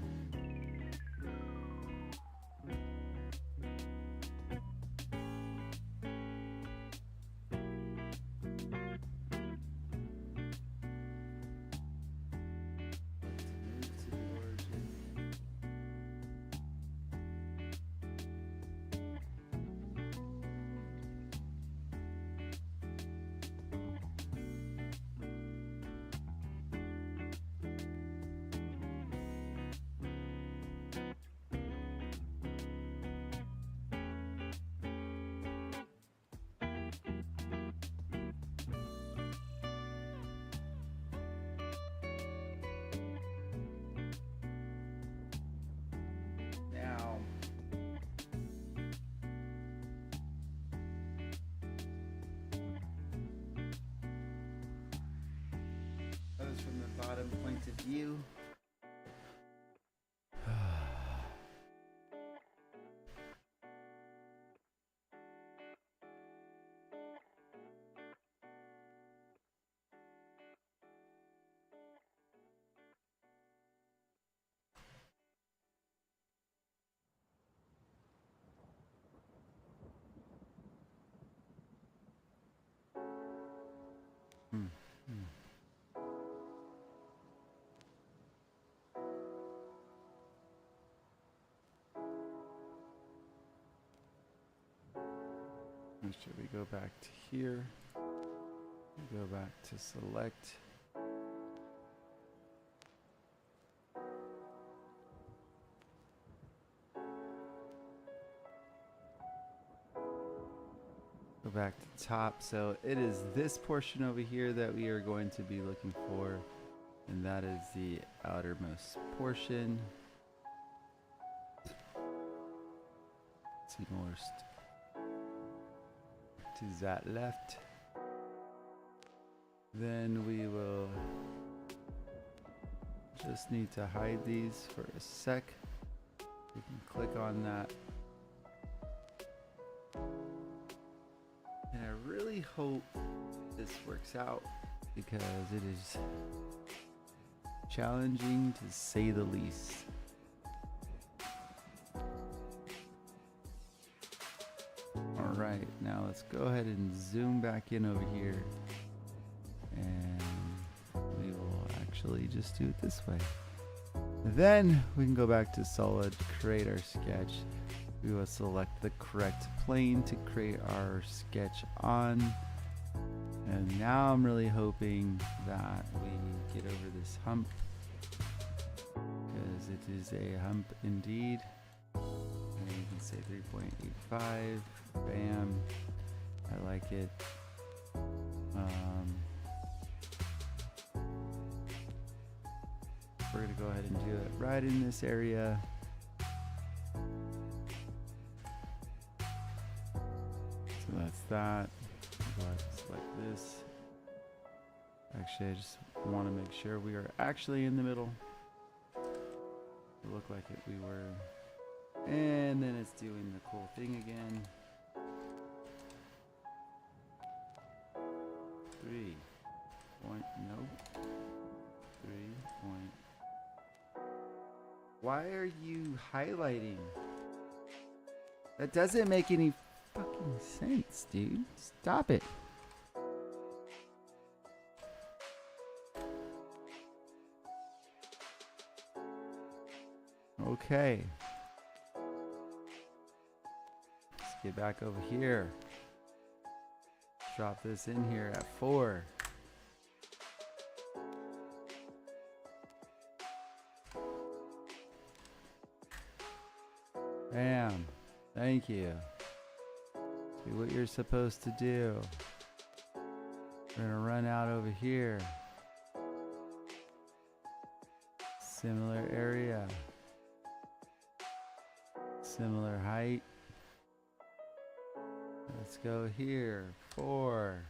Move to the origin. Now, that was from the bottom point of view. Should we go back to here? Go back to select. Go back to top. So it is this portion over here that we are going to be looking for, and that is the outermost portion. Most to that left. Then we will just need to hide these for a sec. We can click on that. And I really hope this works out because it is challenging to say the least. Alright, now let's go ahead and zoom back in over here. And we will actually just do it this way. Then we can go back to solid, create our sketch. We will select the correct plane to create our sketch on. And now I'm really hoping that we get over this hump, because it is a hump indeed. And you can say 3.85. Bam. I like it. We're going to go ahead and do it right in this area. So that's that. Go ahead and select this. Actually, I just want to make sure we are actually in the middle. It looked like it, we were. And then it's doing the cool thing again. 3 point, nope. 3 point. Why are you highlighting? That doesn't make any fucking sense, dude. Stop it. Okay. Let's get back over here. Drop this in here at 4. Bam. Thank you. Do what you're supposed to do. We're gonna run out over here. Similar area. Similar height. Let's go here. 4.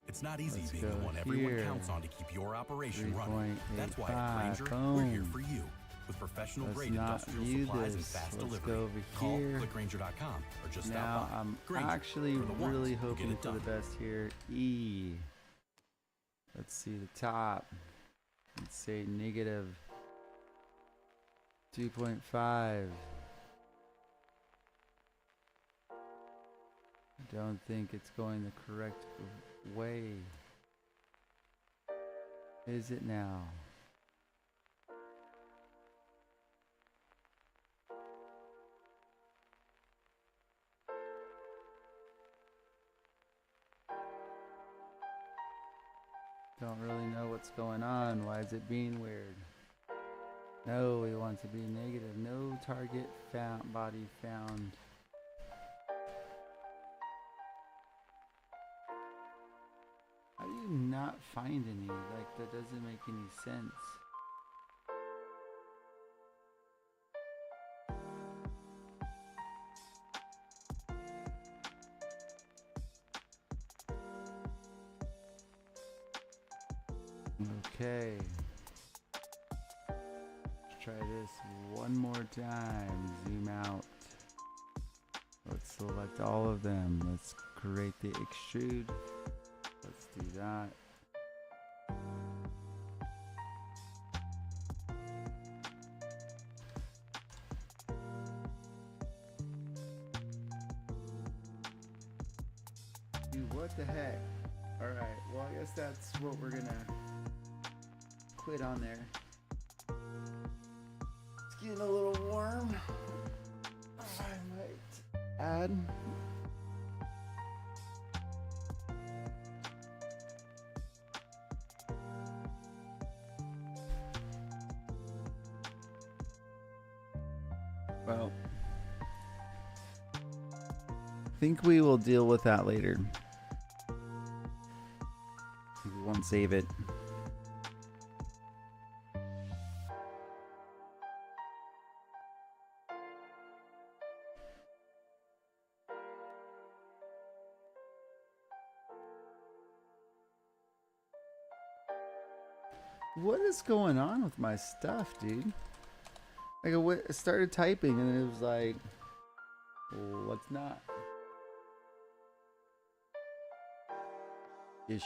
It's not easy Let's being the go one everyone here. counts on to keep your operation running. That's why 3.85. at Grainger, we're here Boom. for you. With professional Let's grade not industrial view supplies and this. fast Let's delivery. go over Call here. clickgrainger.com or just Now stop by. I'm Grainger, actually for the ones really who get hoping it for the done. best here. E. Let's see the top. Let's say negative 2.5. Don't think it's going the correct way. Is it now? Don't really know what's going on. Why is it being weird? No, we want to be negative. No target found, body found. How do you not find any? Like, that doesn't make any sense. Okay. Let's try this one more time. Zoom out. Let's select all of them. Let's create the extrude. Let's do that. Dude, what the heck? Alright, well I guess that's what we're gonna quit on there. It's getting a little warm. I might add. Well, I think we will deal with that later. We won't save it. What is going on with my stuff, dude? Like I started typing and it was like, what's not? Issues.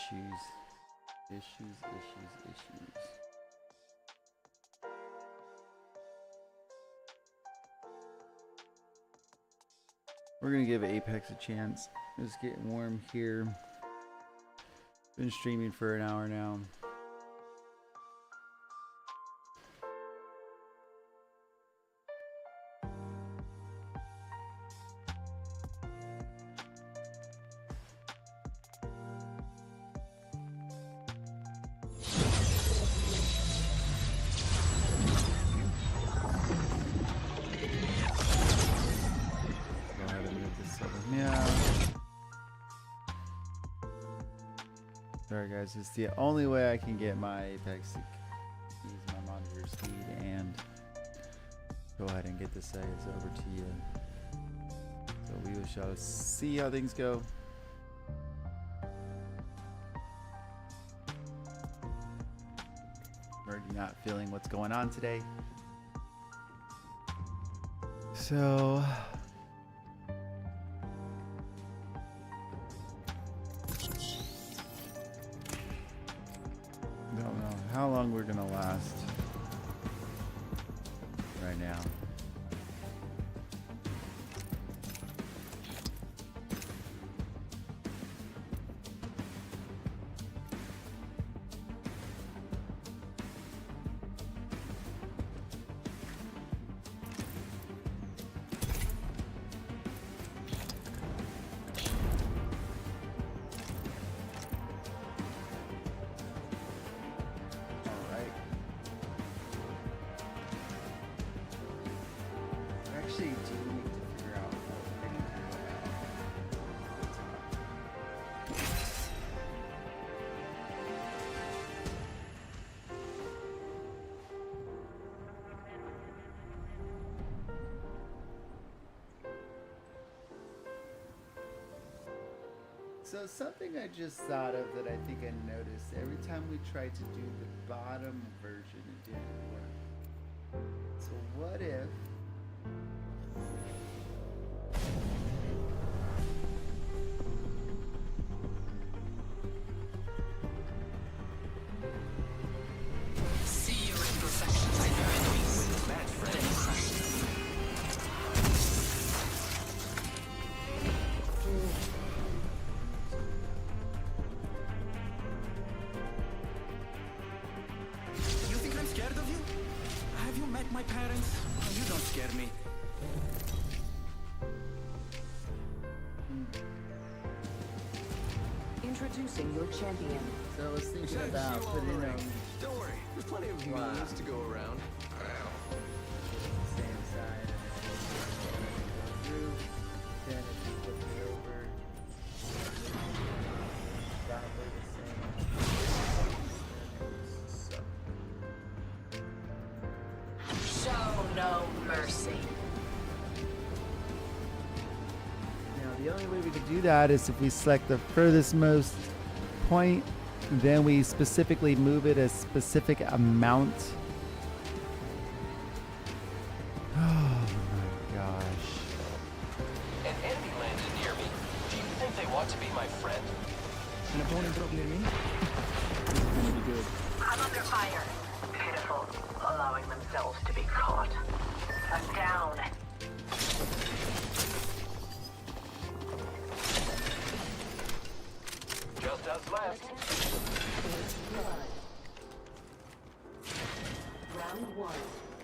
We're gonna give Apex a chance. It's getting warm here. Been streaming for an hour now. Sorry guys, it's the only way I can get my Apex to use my monitor speed and go ahead and get the settings over to you. So we shall see how things go. We're not feeling what's going on today. So don't know how long we're gonna last right now. Actually, do we need to figure out what we're gonna do about So something I just thought of that I think I noticed, every time we tried to do the bottom version, it didn't work. So what if See your imperfections in your enemies. Match, friend. You think I'm scared of you? Have you met my parents? You don't scare me. Introducing your champion. So I was thinking about putting them Don't worry, there's plenty of memes to go around. same side and then through. Then if you flip it over, roughly the same. Show no mercy. Now the only way we could do that is if we select the furthest most point, then we specifically move it a specific amount. Oh my gosh. An enemy landed near me. Do you think they want to be my friend? An opponent broke near me? This is gonna be good. I'm under fire. Pitiful, allowing themselves to be caught. I'm down. Just us left. Round 1.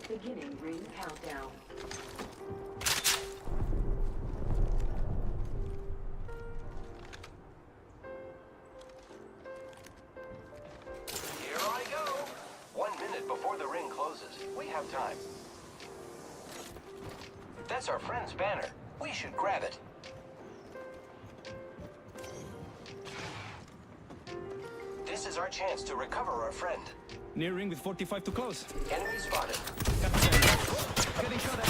Beginning ring countdown. Here I go. 1 minute before the ring closes. We have time. That's our friend's banner. We should grab it. This is our chance to recover our friend. Near ring with 45 to close. Enemy spotted. Getting shot at.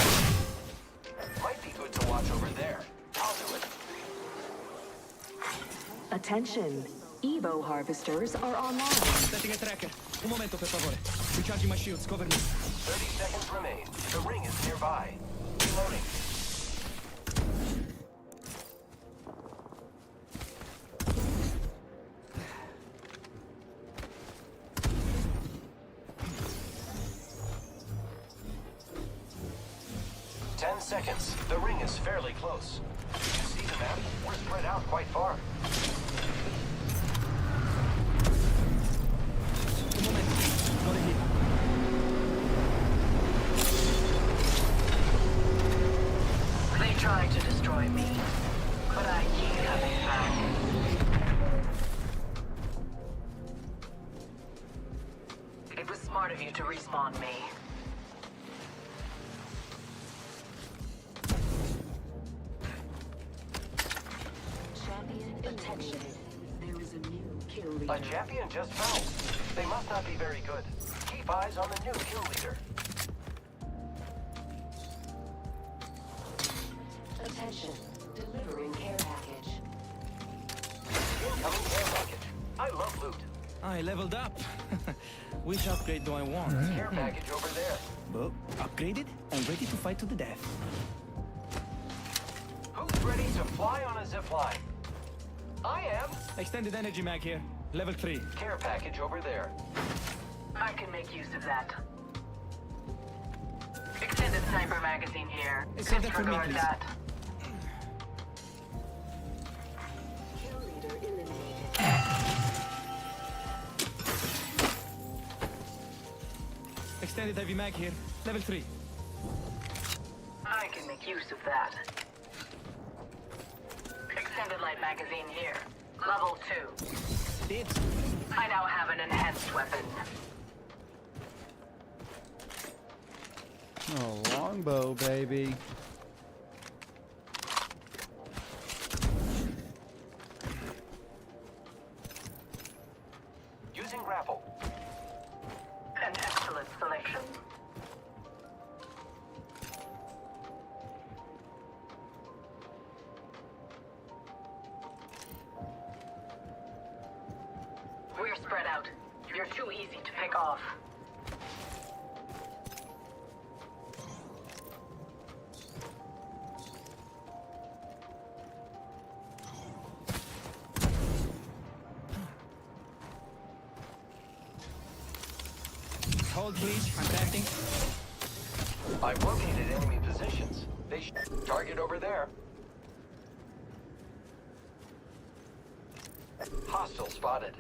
Might be good to watch over there. I'll do it. Attention. Evo harvesters are online. Setting a tracker. Un momento, per favore. Recharging my shields. Cover me. 30 seconds remain. The ring is nearby. Reloading. Seconds. The ring is fairly close. You see the map? We're spread out quite far. Un momento. Not a hit. They tried to destroy me, but I keep coming back. It was smart of you to respawn me. Attention. There is a new kill leader. A champion just fell. They must not be very good. Keep eyes on the new kill leader. Attention. Delivering care package. Incoming care package. I love loot. I leveled up. Which upgrade do I want? Care package over there. Well, upgraded and ready to fight to the death. Who's ready to fly on a zip line? I am. Extended energy mag here. Level 3. Care package over there. I can make use of that. Extended sniper magazine here. Save that for me, Disregard please. that. Kill leader eliminated. Extended heavy mag here. Level 3. I can make use of that. Extended light magazine here. Level 2. It's I now have an enhanced weapon. Oh, longbow, baby. Using grapple. An excellent selection. We're spread out. You're too easy to pick off. Hold, please. I'm acting. I've located enemy positions. They target over there. Hostile spotted.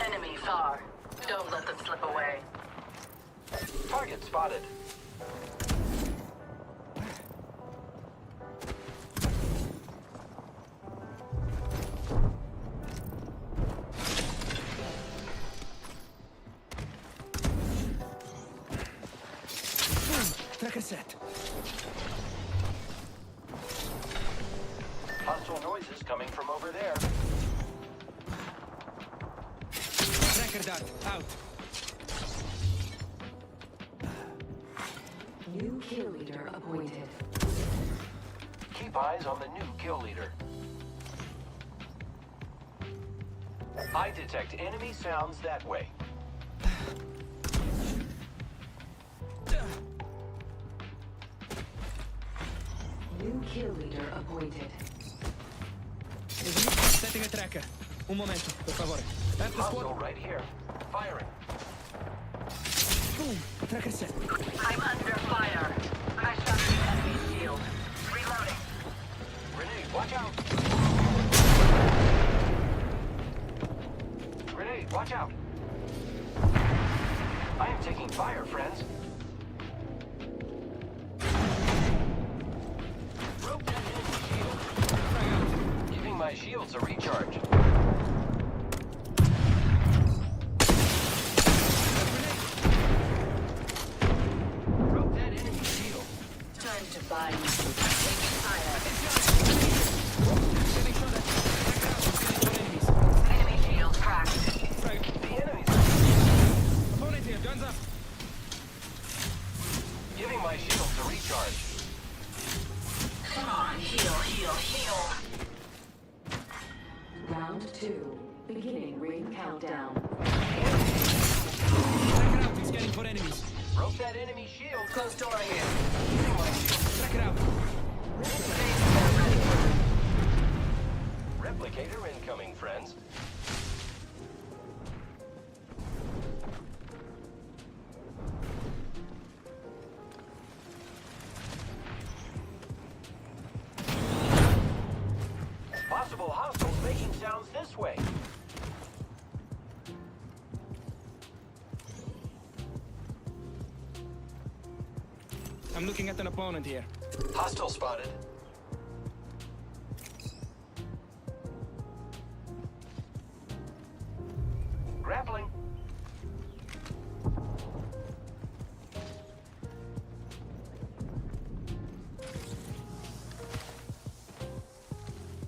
Enemy far. Don't let them slip away. Target spotted. Tracker set. Hostile noises coming from over there. Tracker dart. Out. New kill leader appointed. Keep eyes on the new kill leader. I detect enemy sounds that way. New kill leader appointed. Setting a tracker. Un momento, por favor. After Hostile squad. right here. Firing. Boom. Tracker set. I'm under fire. I shot the enemy shield. Reloading. Grenade, watch out. Grenade, watch out. I am taking fire, friends. Broke that enemy shield. Giving my shields a recharge. Broke that enemy shield. Time to buy you. Taking fire. Getting shot at. Tracker out. Scanning for enemies. Enemy shield cracked. Frag. The enemy's Opponent here. Guns up. giving my shields a recharge. Come on, heal, heal, heal. Round 2. Beginning ring countdown. Tracker out. Scanning for enemies. Broke that enemy shield. Close door here. Giving my shield. Tracker out. Replicator incoming, friends. Possible hostiles making sounds this way. I'm looking at an opponent here. Hostile spotted. Grappling.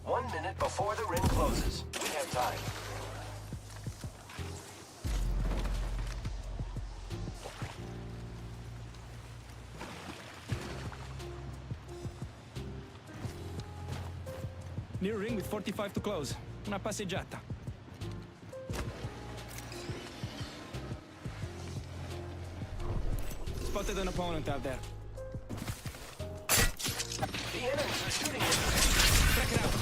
One minute before the ring closes. We have time. Near ring with 45 to close. Una passeggiata. Spotted an opponent out there. The enemies are shooting at me. Track it out.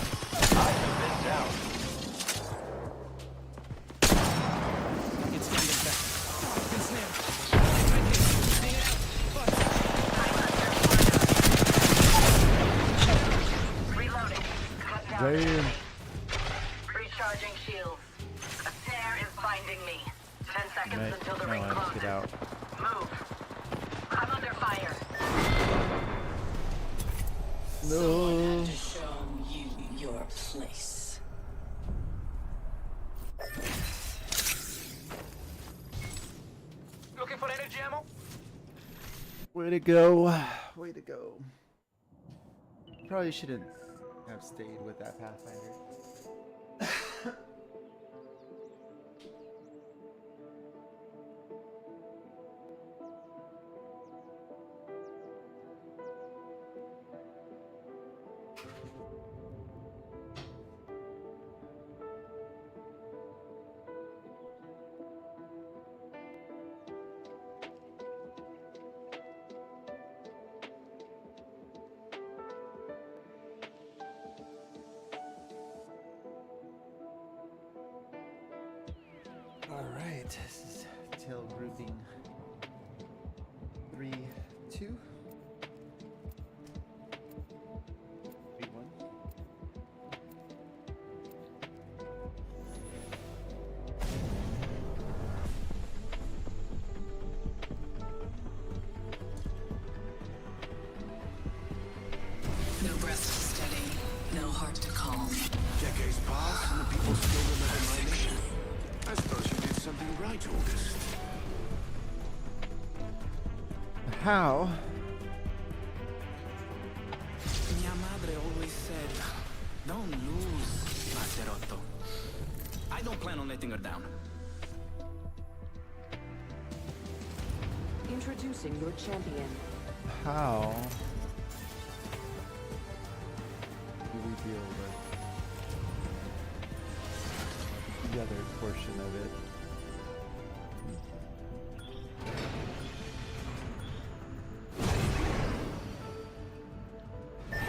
I have been down. It's standing back. Been snared. Right here. Seeing it out. Fuck. Reloading. Cut down. Damn. Recharging shields. A snare is binding me. 10 seconds Right. until the No, ring let's closes. get out. Move. I'm under fire. No. Show you your place. Looking for energy ammo? Way to go. Way to go. Probably shouldn't have stayed with that Pathfinder. Alright, this is tail grouping 3, 2. 3, 1. No breath to steady, no heart to calm. Decades pass and the people still remember my name. I suppose you did something right, August. How? Mia madre always said, don't lose, Maserotto. I don't plan on letting her down. Introducing your champion. How do we deal with the other portion of it?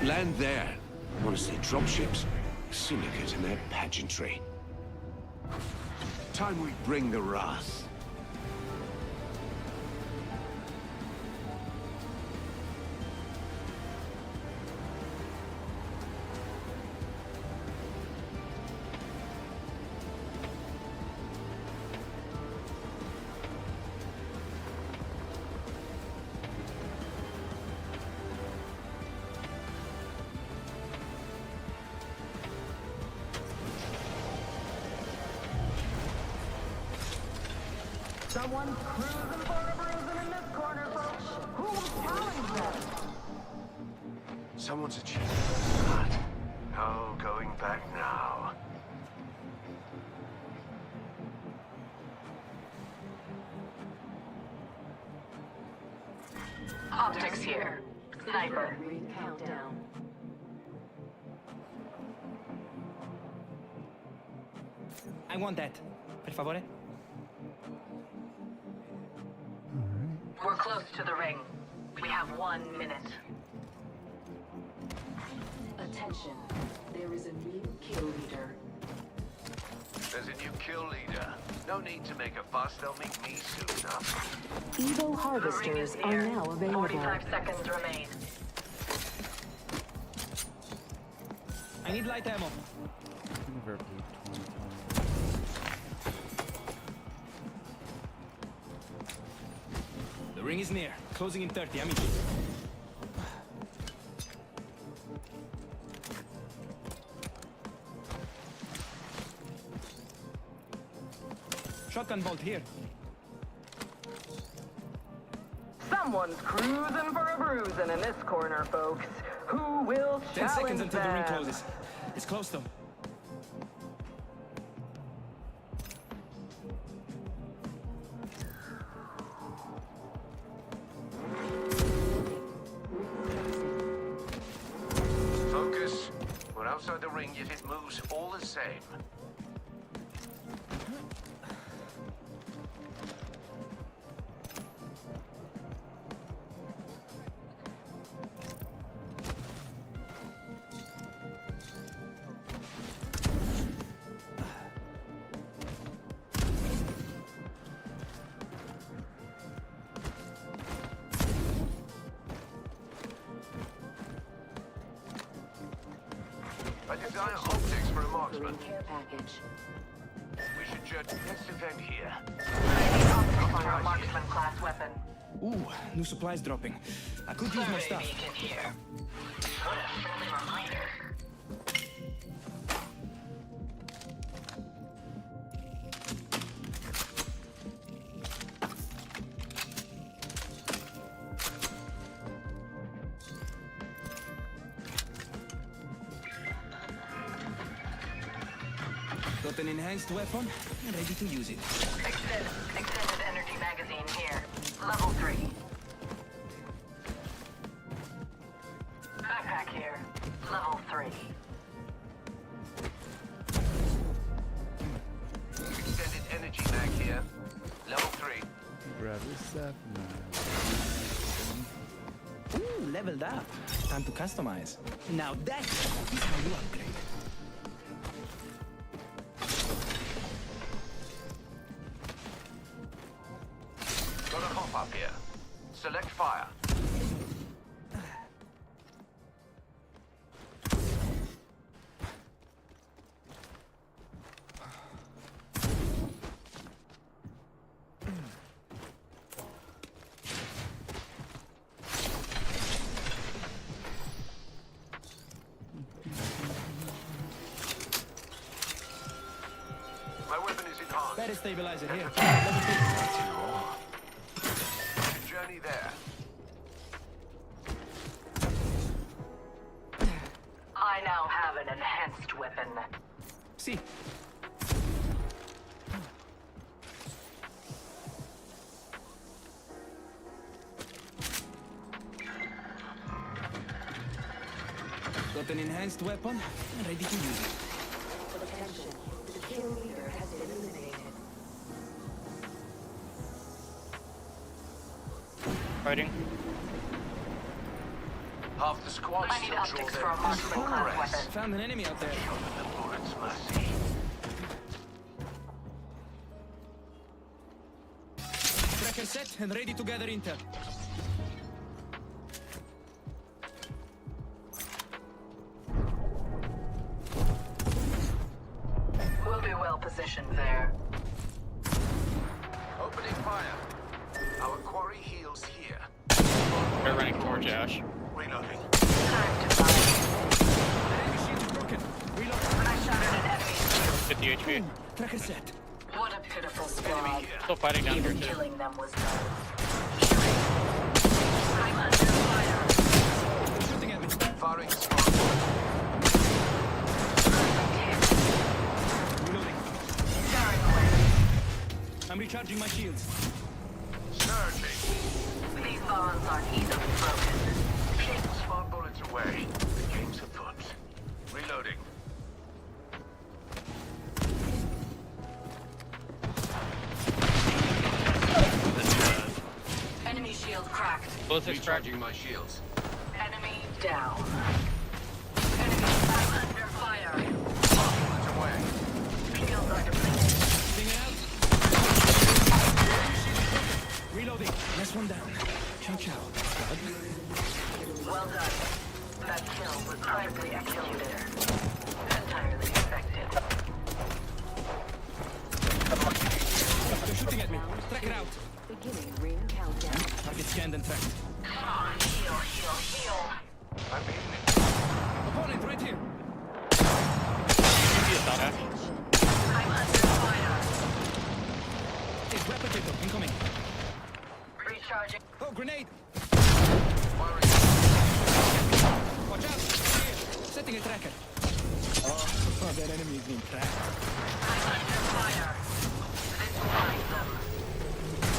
Land there. I want to see dropships, syndicate and their pageantry. Time we bring the wrath. Someone's cruising for a bruising in this corner, folks. Who will challenge them? Someone's achieved that. No going back now. Optics here. Sniper. Ring countdown. I want that. Per favore. We're close to the ring. We have 1 minute. Attention. There is a new kill leader. There's a new kill leader. No need to make a fuss. They'll meet me soon enough. Evo harvesters are now available. 45 seconds remain. I need light ammo. Convert me 20 times. The ring is near. Closing in 30, amici. Shotgun bolt here. Someone's cruising for a bruising in this corner, folks. Who will 10 challenge seconds until the ring them? closes. It's close though. Focus. We're outside the ring, yet it moves all the same. I desire optics for a marksman. Care package. We should judge this event here. Optics on our marksman class weapon. Ooh, new supplies dropping. I could use more stuff. Beacon here. What a friendly reminder. Got an enhanced weapon and ready to use it. Extended energy magazine here. Level 3. Backpack here. Level 3. Extended energy mag here. Level 3. Grab this stuff. Ooh, leveled up. Time to customize. Now that is how you upgrade. fire. My weapon is enhanced. Better stabilize it here. Journey there. I now have an enhanced weapon. See. Got an enhanced weapon and ready to use it. Attention, the kill leader has been eliminated. Fighting. Half the squad I need still draw optics their for a marksman class weapon. Found an enemy out there. the bullet's mercy. Tracker set and ready to gather intel. We'll be well positioned there. Opening fire. Our quarry heals here. They're running towards Ash. Reloading. Time to fire. Enemy shield is broken. Reload. I shot at an enemy shield. 50 HP. Tracker set. What a pitiful squad. Still fighting down here Even too. killing them was done. I'm under fire. They're shooting at me. Firing smoke. Reloading. Firing away. I'm recharging my shields. Surging. These bonds aren't easily broken. Keep the smart bullets away. The game's afoot. Reloading. Enemy shield cracked. Both is cracked. Recharging my shields. Enemy down. Enemy, I'm under fire. Bullets away. Shields are depleted. Sting it out. Reloading. Last one down. Ciao, ciao. Squad. Well done. That kill was perfectly executed. Entirely expected. They're shooting at me. Tracker out. Beginning ring countdown. Target scanned and tracked. Come on, heal, heal, heal. I'm hitting it. Opponent right here. I'm under fire. It's replicator incoming. Recharging. Oh, grenade. Firing. Watch out. Here. Setting a tracker. Oh, that enemy is being tracked. I'm under fire. This will find them.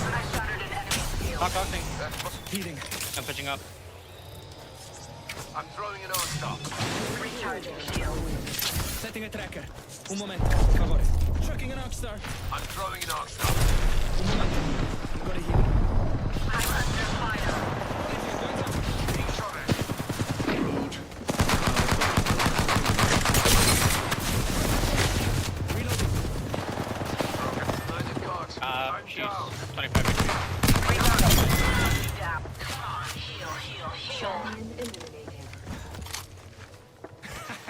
I shattered an enemy shield. Knocking. Healing. I'm pushing up. I'm throwing an arc stop. Recharging shield. Setting a tracker. Un momento. Favore. Chucking an arc star. I'm throwing an arc stop. Un momento. I'm gonna heal. I'm under fire. Being shot at. Reload. Reloading. Blinded guards. I'm She's down. 25 HP. Reloading. Down. Come on, heal, heal, heal.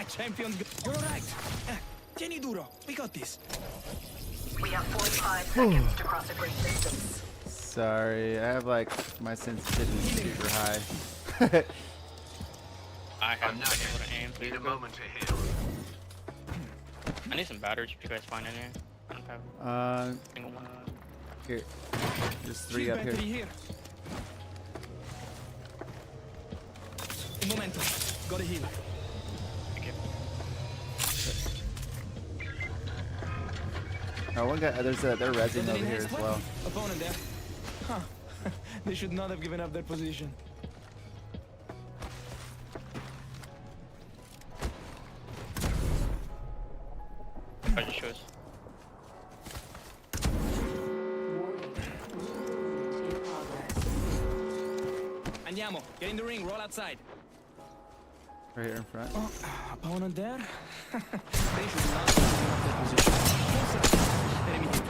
Champions. You're right. Tieni duro. We got this. We have 45 seconds to cross a great distance. Sorry, I have like my sensitivity super high. I haven't been able to aim. Need a moment to heal. I need some batteries if you guys find any. I don't have a single one. Here, there's 3 Shield up here. battery here. Un momento. Gotta heal. Thank you. Oh, one guy. They're resin Got an over here enhanced as well. weapon. Opponent there. Huh. They should not have given up their position. I just shows. Andiamo. Get in the ring. Roll outside. Right here in front. Oh, opponent there. They should not have given up their position. Closer. Enemy hit.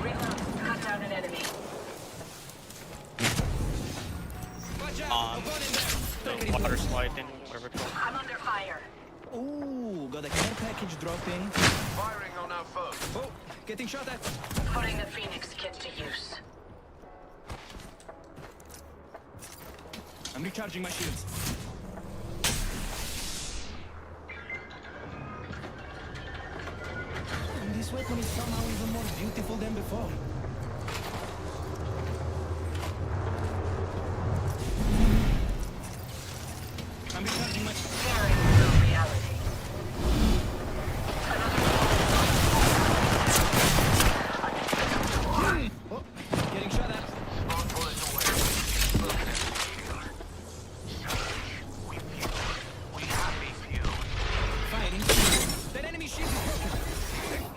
Reload. Cut down an enemy. Routing. Firing on our foe. Oh, getting shot at. Putting the Phoenix kit to use. I'm recharging my shields. And this weapon is somehow even more beautiful than before. I'm recharging my Sharing the reality. Oh, getting shot at. Firing. That enemy shield is broken.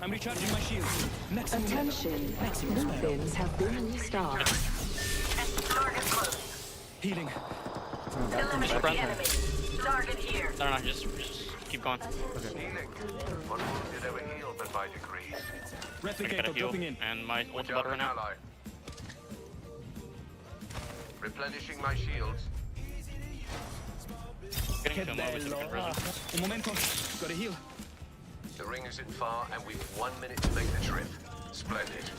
I'm recharging my shield. Attention. Loot bins have been restocked. Target close. Healing. Eliminate the enemy. Target here. No, just keep going. Healing. One wounded over healed, but by degrees. I gotta Replicator heal, dropping in. and my ult's Down about to run an out. ally. Replenishing my shields. Getting to him with some conversion. Un momento. Gotta heal. The ring isn't far, and we've 1 minute to make the trip. Splendid.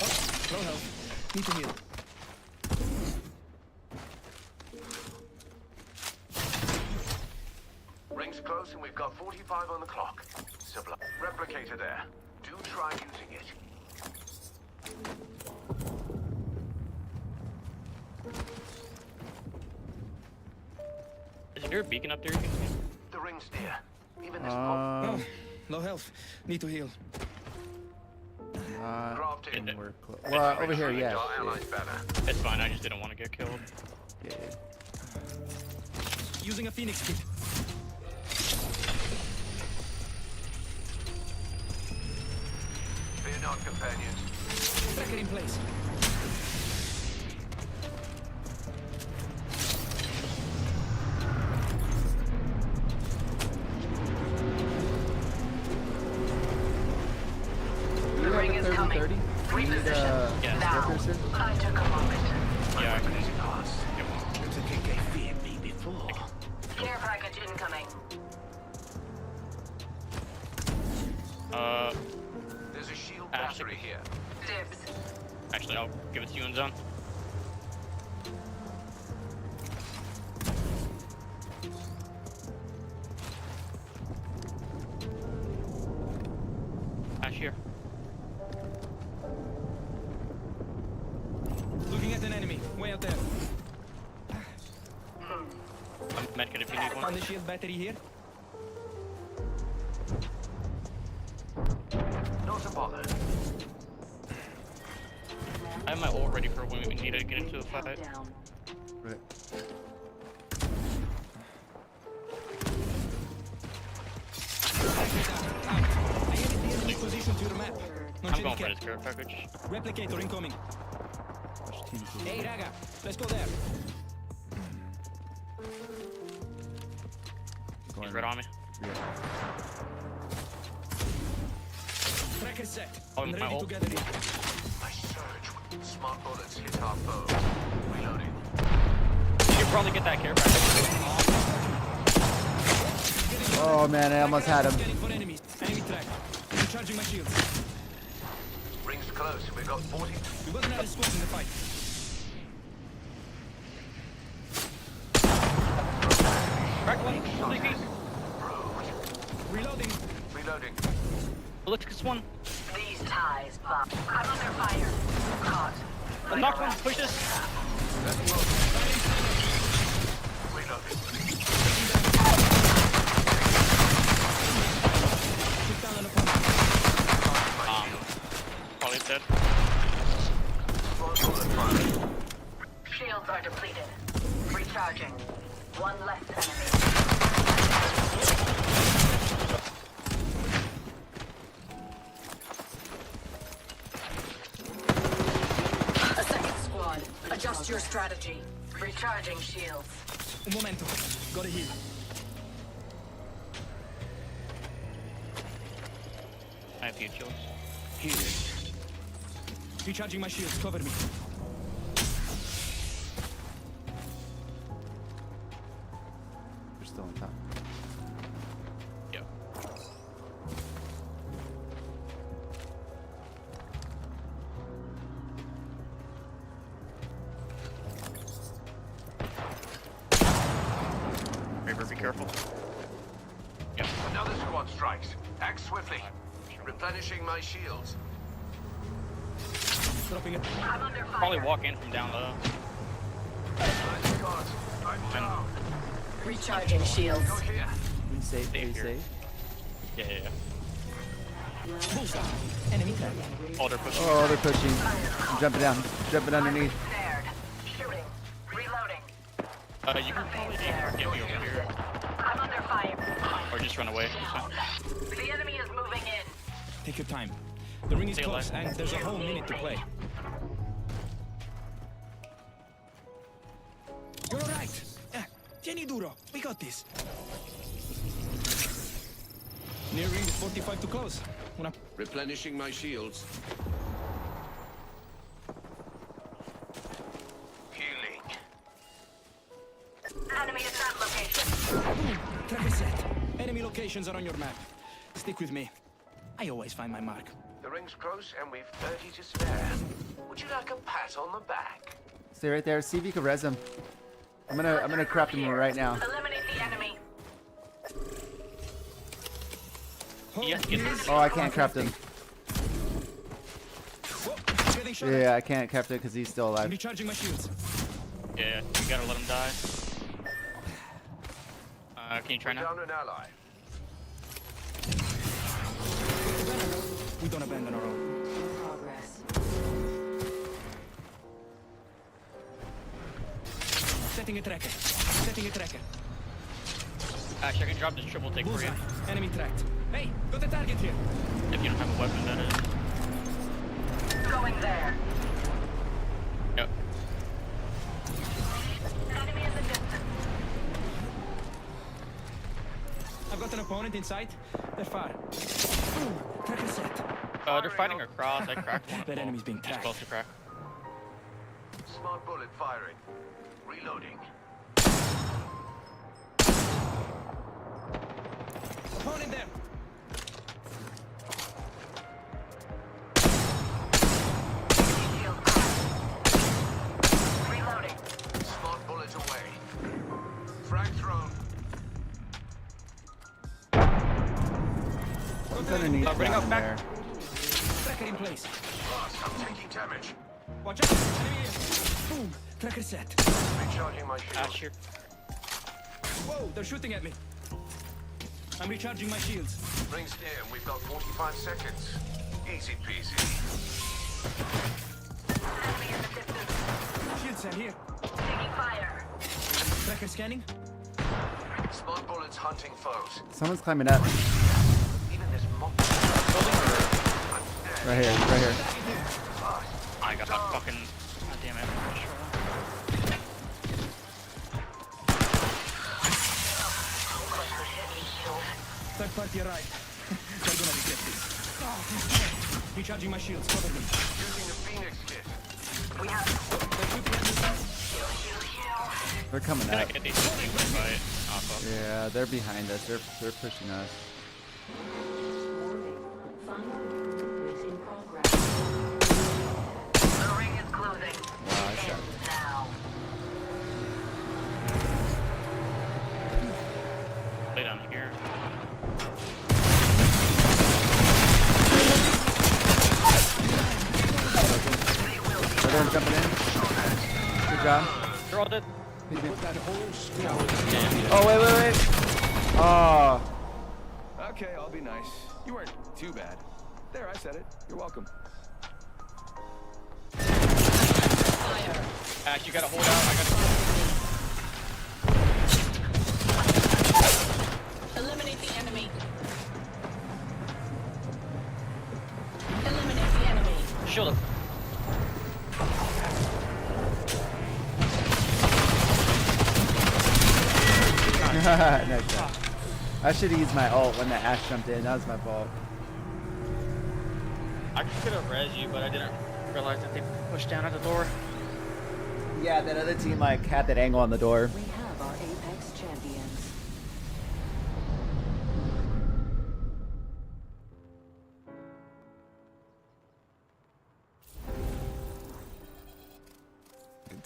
Oh, low health. Need to heal. Ring's close, and we've got 45 on the clock. Sublime. Replicator there. Do try using it. Is there a beacon up there you can see? The ring's near. Even this Oh, low health. Need to heal. Crafting. We're close. Well, over here, yes. Our allies better. It's fine, I just didn't want to get killed. Yeah. Using a Phoenix kit. Fear not, companions. Tracker in place. The ring is coming. Reposition. Now. I took a moment. Yeah, Care package incoming. There's a shield Ashley. battery here. Dibs. Actually, I'll give it to you in zone. Ash here. Looking at an enemy. Way out there. Medkit if you need On one. the shield battery here. Not a bother. I have my ult ready for when we need to get into a fight. Right. I have it here in position to your map. I'm going for this care package. Replicator incoming. Hey, Raga. Let's go there. He's right on me. Yeah. Tracker set. Oh, I'm my ready to ult. gather in. I surge. Smart bullets hit our foe. Reloading. You should probably get that care package. Oh man, I almost had him. Scanning for enemies. Enemy track. Recharging my shields. Ring's close. We've got 40. We got another squad in the fight. Crack one. Sleepy. Reloading. Reloading. Look, this one. These ties bind. I'm under fire. Caught. The knocked one. Push this. Reloading. Put down an opponent. Probably dead. Smart bullet firing. Shields are depleted. Recharging. One less enemy. A second squad. Adjust your strategy. Recharging shields. Un momento. Gotta heal. I have few chills. Healing. Recharging my shields. Cover me. We're still on top. Yep. Raver, be careful. Yep. Another squad strikes. Act swiftly. Replenishing my shields. I'm under fire. Probably walk in from down low. I'm down. Recharging shields. Go here. Be safe, be safe. Yeah. Enemy tag. Oh, they're pushing. Oh, they're pushing. I'm jumping down. Jumping underneath. Snared. Shooting. Reloading. You can probably get me over here. I'm under fire. Or just run away. The enemy is moving in. Take your time. The ring is Stay close, alive. and there's a whole minute to play. You're right. Tieni duro. We got this. Near ring is 45 to close. Replenishing my shields. Healing. Enemy at that location. Tracker set. Enemy locations are on your map. Stick with me. I always find my mark. The ring's close and we've 30 to spare. Would you like a pat on the back? Stay right there. See if you can res him. I'm gonna craft him right now. Eliminate the enemy. Oh, I can't craft him. Yeah, I can't craft it because he's still alive. I'm recharging my shields. Yeah, you gotta let him die. Can you try now? Down an ally. We don't abandon our own. Progress. Setting a tracker. Setting a tracker. Actually, I can drop this triple take for you. Bullseye. Enemy tracked. Hey, got a target here. If you don't have a weapon, that is. Going there. Yep. Enemy in the distance. I've got an opponent in sight. They're far. Boom. Tracker set. They're fighting across. I cracked one. That enemy's being Just tracked. close to crack. Smart bullet firing. Reloading. Opponent there. Shield reloading. Smart bullet away. Frag thrown. What's underneath Bring down up back. there? Tracker in place. Boss, I'm taking damage. Watch out. Enemy here. Boom. Tracker set. Recharging my shield. Ash here. Whoa, they're shooting at me. I'm recharging my shields. Rings near and we've got 45 seconds. Easy peasy. Enemy in the distance. Shield set here. Taking fire. Tracker scanning. Smart bullets hunting foes. Someone's climbing up. Even this mock. Right here, right here. I got that fucking. God damn it. Third party arrived. They're gonna regret this. Recharging my shields. Cover me. Using the Phoenix kit. We have They're shooting at me. They're coming Can I up. get these things to fight? Oh, fuck. Yeah, they're behind us. They're pushing us. Final move is in progress. the ring is closing. Wow, I shot. Now. Lay down here. Everyone's jumping in. Good job. They're all dead. Oh, wait. Oh. Okay, I'll be nice. You weren't too bad. There, I said it. You're welcome. Ash, you gotta hold out. I gotta. Eliminate the enemy. Eliminate the enemy. Shield him. Nice shot. I should have used my ult when the Ash jumped in. That was my fault. I could have res you, but I didn't realize that they pushed down at the door. Yeah, that other team like had that angle on the door. We have our Apex champions.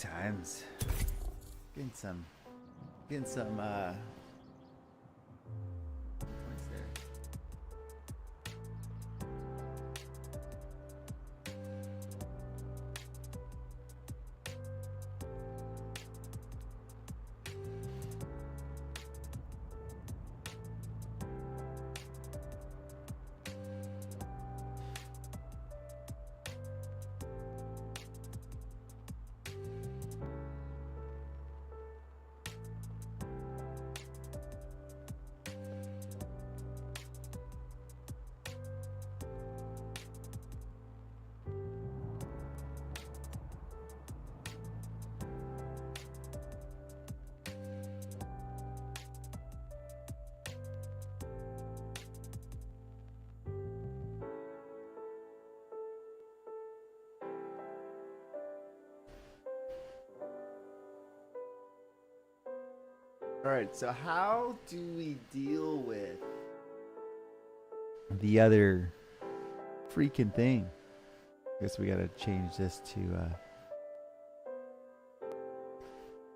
times. Getting some points there. Alright, so how do we deal with the other freaking thing? I guess we gotta change this to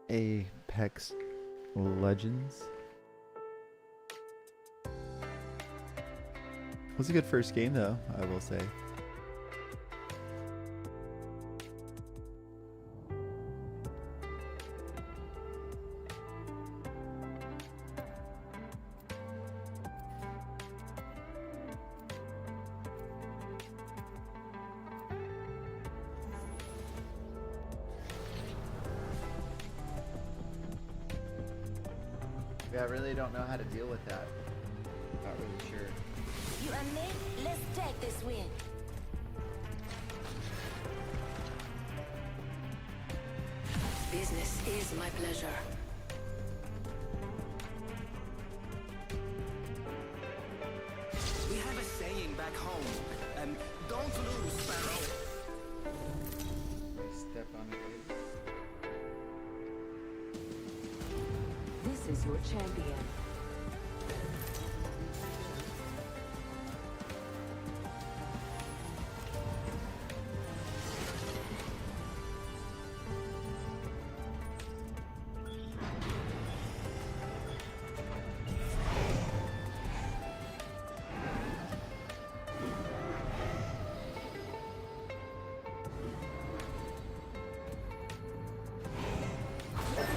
Apex Legends. It was a good first game though, I will say. Yeah, I really don't know how to deal with that. Not really sure. You and me, let's take this win. Business is my pleasure. We have a saying back home. Don't lose, Sparrow. Step on it. This is your champion.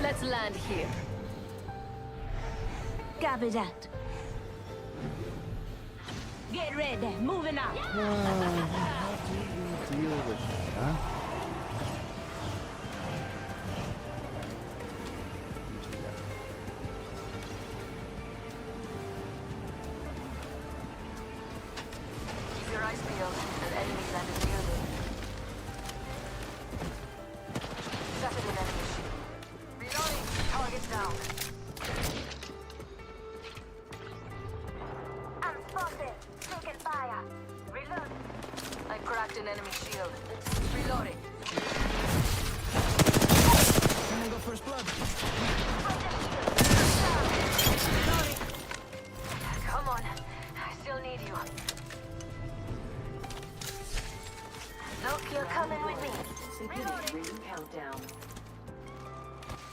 Let's land here. Copy that. Get ready, moving out. How do we deal with that, huh? Keep your eyes peeled. An enemy landed near me. Shattered an enemy shield. Reloading. Target down. I cracked an enemy shield. Reloading. Can I go first blood? Reloading. Come on. I still need you. Look, you're coming with me. Beginning ring countdown.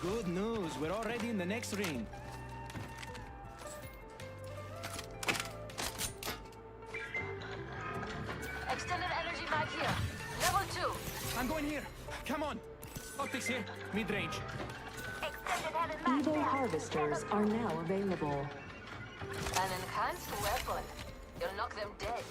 Good news. We're already in the next ring. Extended energy mag here. Level 2. I'm going here. Come on. Optics here. Mid-range. Extended heavy mag Evo there. harvesters are now available. An enhanced weapon. You'll knock them dead.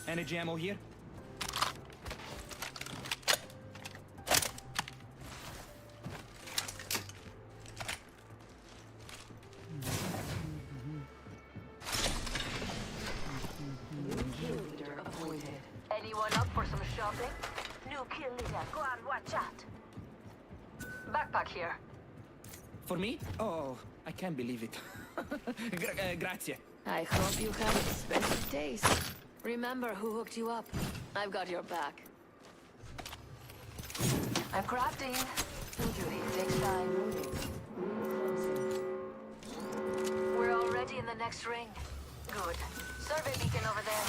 Energy ammo here. Anyone up for some shopping? New kill leader. Go on, watch out. Backpack here. For me? Oh, I can't believe it. Grazie. I hope you have expensive taste. Remember who hooked you up. I've got your back. I'm crafting. Duty takes time. next ring. Good. Survey beacon over there.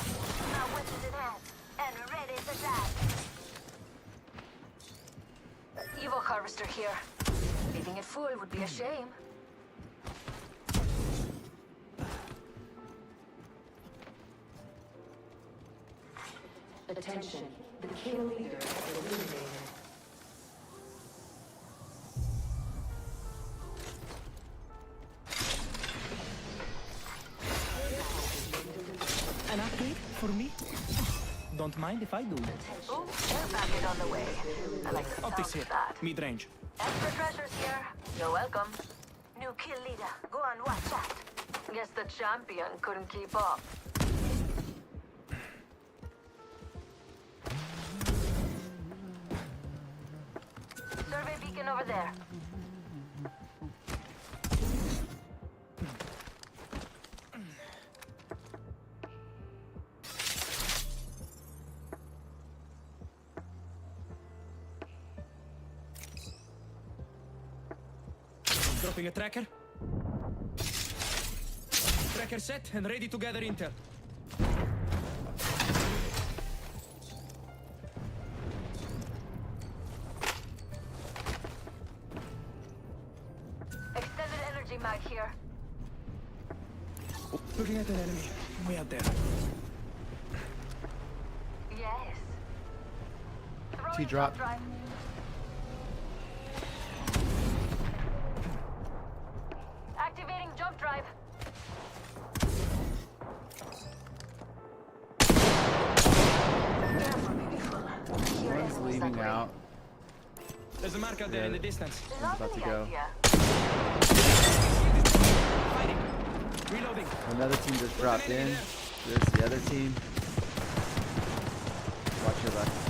Now weapons in hand. And ready to die. Evo harvester here. Leaving it full would be a shame. Attention, the kill leader has been eliminated. An upgrade for me? Don't mind if I do. Oh, care packet on the way. I like the sound Optics here. of that. Mid-range. Extra treasures here. You're welcome. New kill leader. Go on, watch out. Guess the champion couldn't keep up. Survey beacon over there. Dropping a tracker. Tracker set and ready to gather intel. Extended energy mag here. Looking at an enemy. Way out there. Yes. T-drop. Drive. Activating jump drive. One's leaving out. There's a mark out there in the distance. About to go. Fighting. Reloading. Another team just dropped in. There's the other team. Watch your left.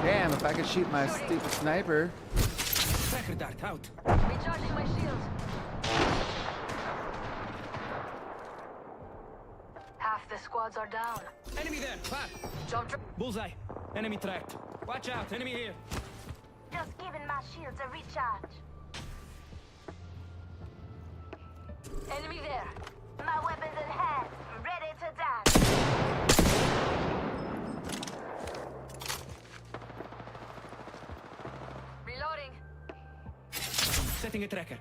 Damn, if I could shoot my stupid sniper. Tracker dart out. Recharging my shield. Half the squads are down. Enemy there. Fire. Jump drive. Bullseye. Enemy tracked. Watch out. Enemy here. Just giving my shields a recharge. Enemy there. My weapons in hand. Ready to dance. Reloading. Setting a tracker.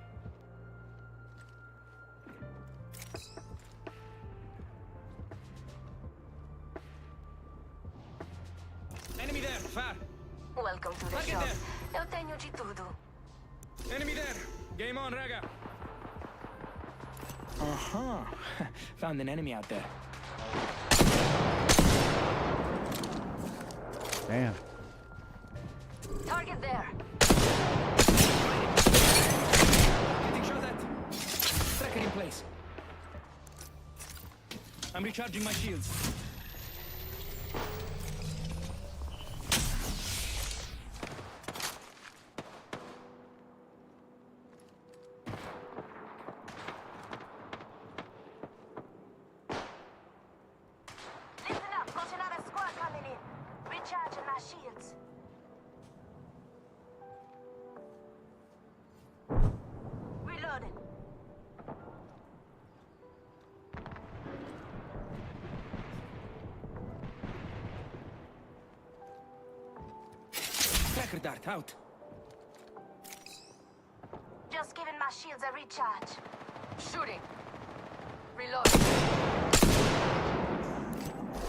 Enemy there. Fire. Welcome to the Target shop. there. Eu tenho de tudo. Enemy there. Game on, raga. Uh-huh. Found an enemy out there. Damn. Target there. Getting shot at. Tracker in place. I'm recharging my shields. Listen up. Got another squad coming in. Recharging my shields. Reloading. Tracker dart out. Just giving my shields a recharge. Shooting. Reloading.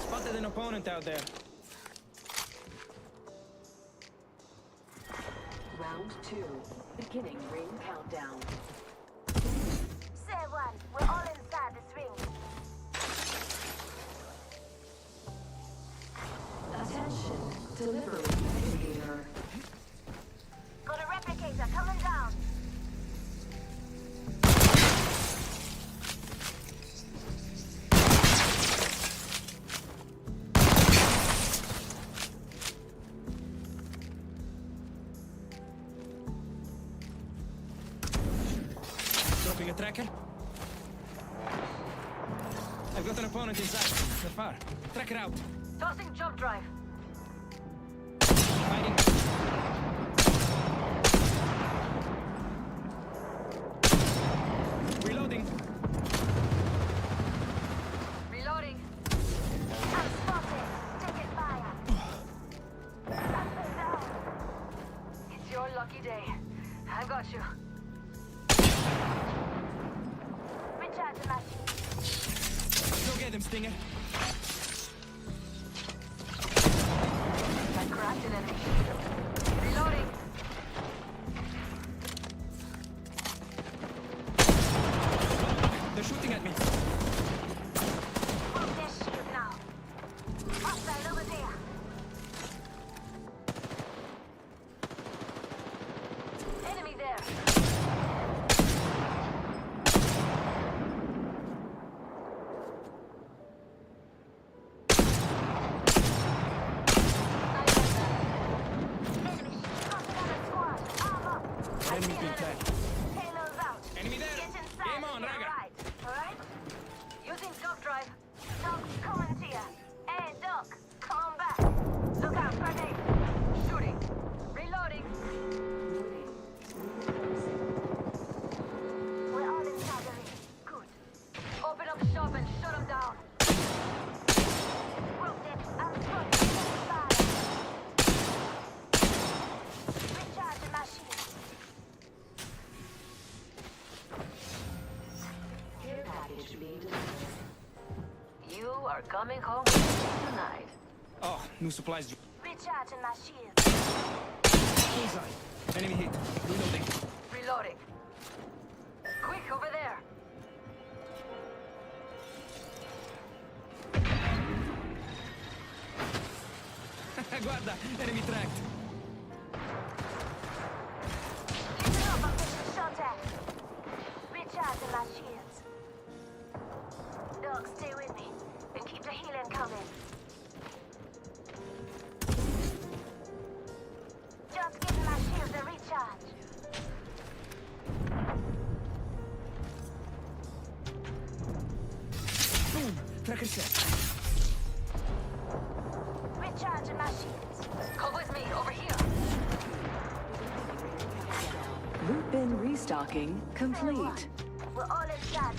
Spotted an opponent out there. Round 2. Beginning ring countdown. Say one. We're all inside this ring. Attention, delivery indicator. Got a replicator coming down. Dropping a tracker. I've got an opponent inside. They're far. Track it out. Tossing jump drive. Fighting. Reloading. Reloading. I'm spotted. Taking fire. Something down. It's your lucky day. I've got you. Recharge the machine. Go get him, Stinger. I cracked an enemy. Reloading. They're shooting at me. Move their shield now. Hostile over there. Enemy there. Enemy's being tagged. Payloads out. Enemy there. Get inside. Game on, Get Raga. right. Alright? Using jump drive. Doc, coming to ya. Hey, Doc, come on back. Look out, grenade. Shooting. Reloading. We're all in cavalry. Good. Open up shop and shut them down. Wounded. I'm fucking fire. Recharge the machine. Care package being delivered. You are coming home with me tonight. Oh, new supplies. Recharging my shield. Bullseye. Enemy hit. Reloading. Reloading. Quick, over there. Guarda, enemy tracked. Listen up, I'm getting shot at. Recharging my shields. Doc, stay with me. And keep the healing coming. Just giving my shields a recharge. Boom. Tracker set. Recharging my shields. Come with me, over here. Loot bin restocking complete. We're all inside.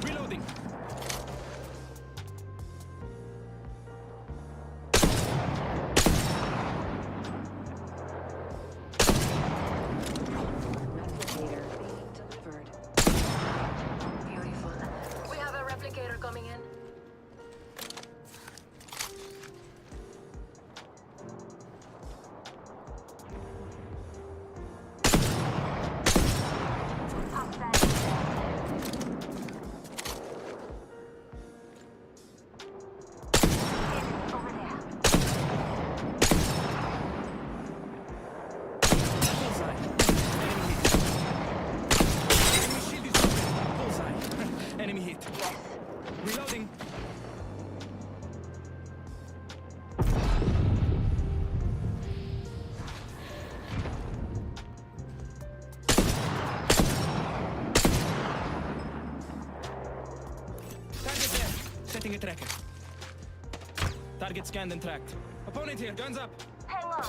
Reloading. Replicator being delivered. Beautiful. We have a replicator coming in. Bullseye. Enemy shield is open. Bullseye. Enemy hit. Reloading. Target there. Setting a tracker. Target scanned and tracked. Opponent here. Guns up. Hang on.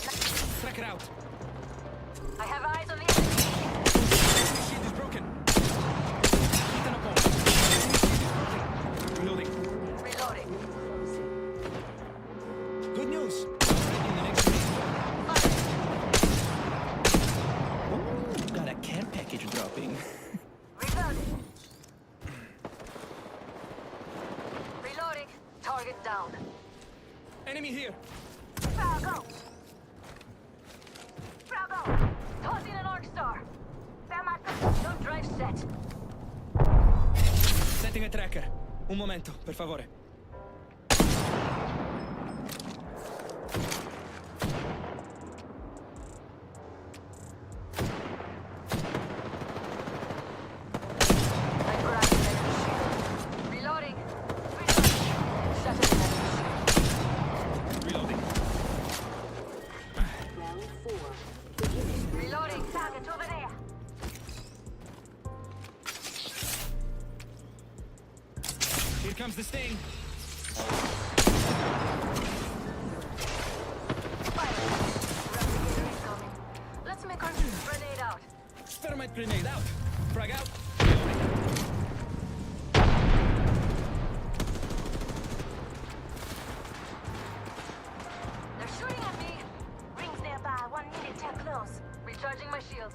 Tracker out. I have eyes on the enemy. Enemy shield is broken. Hit an opponent. Enemy shield is broken. Reloading. Reloading. Good news. Already in the next ring. Ooh, got a care package dropping. Reloading. Reloading. Target down. Enemy here. Bravo. Bravo. Tossing an arc star. Jump drive set. Setting a tracker. Un momento, per favore. Reloading. Target over there. Sting. Let's make our grenade out. Thermite grenade out. Frag out. They're shooting at me. Rings nearby. 1 minute till close. Recharging my shields.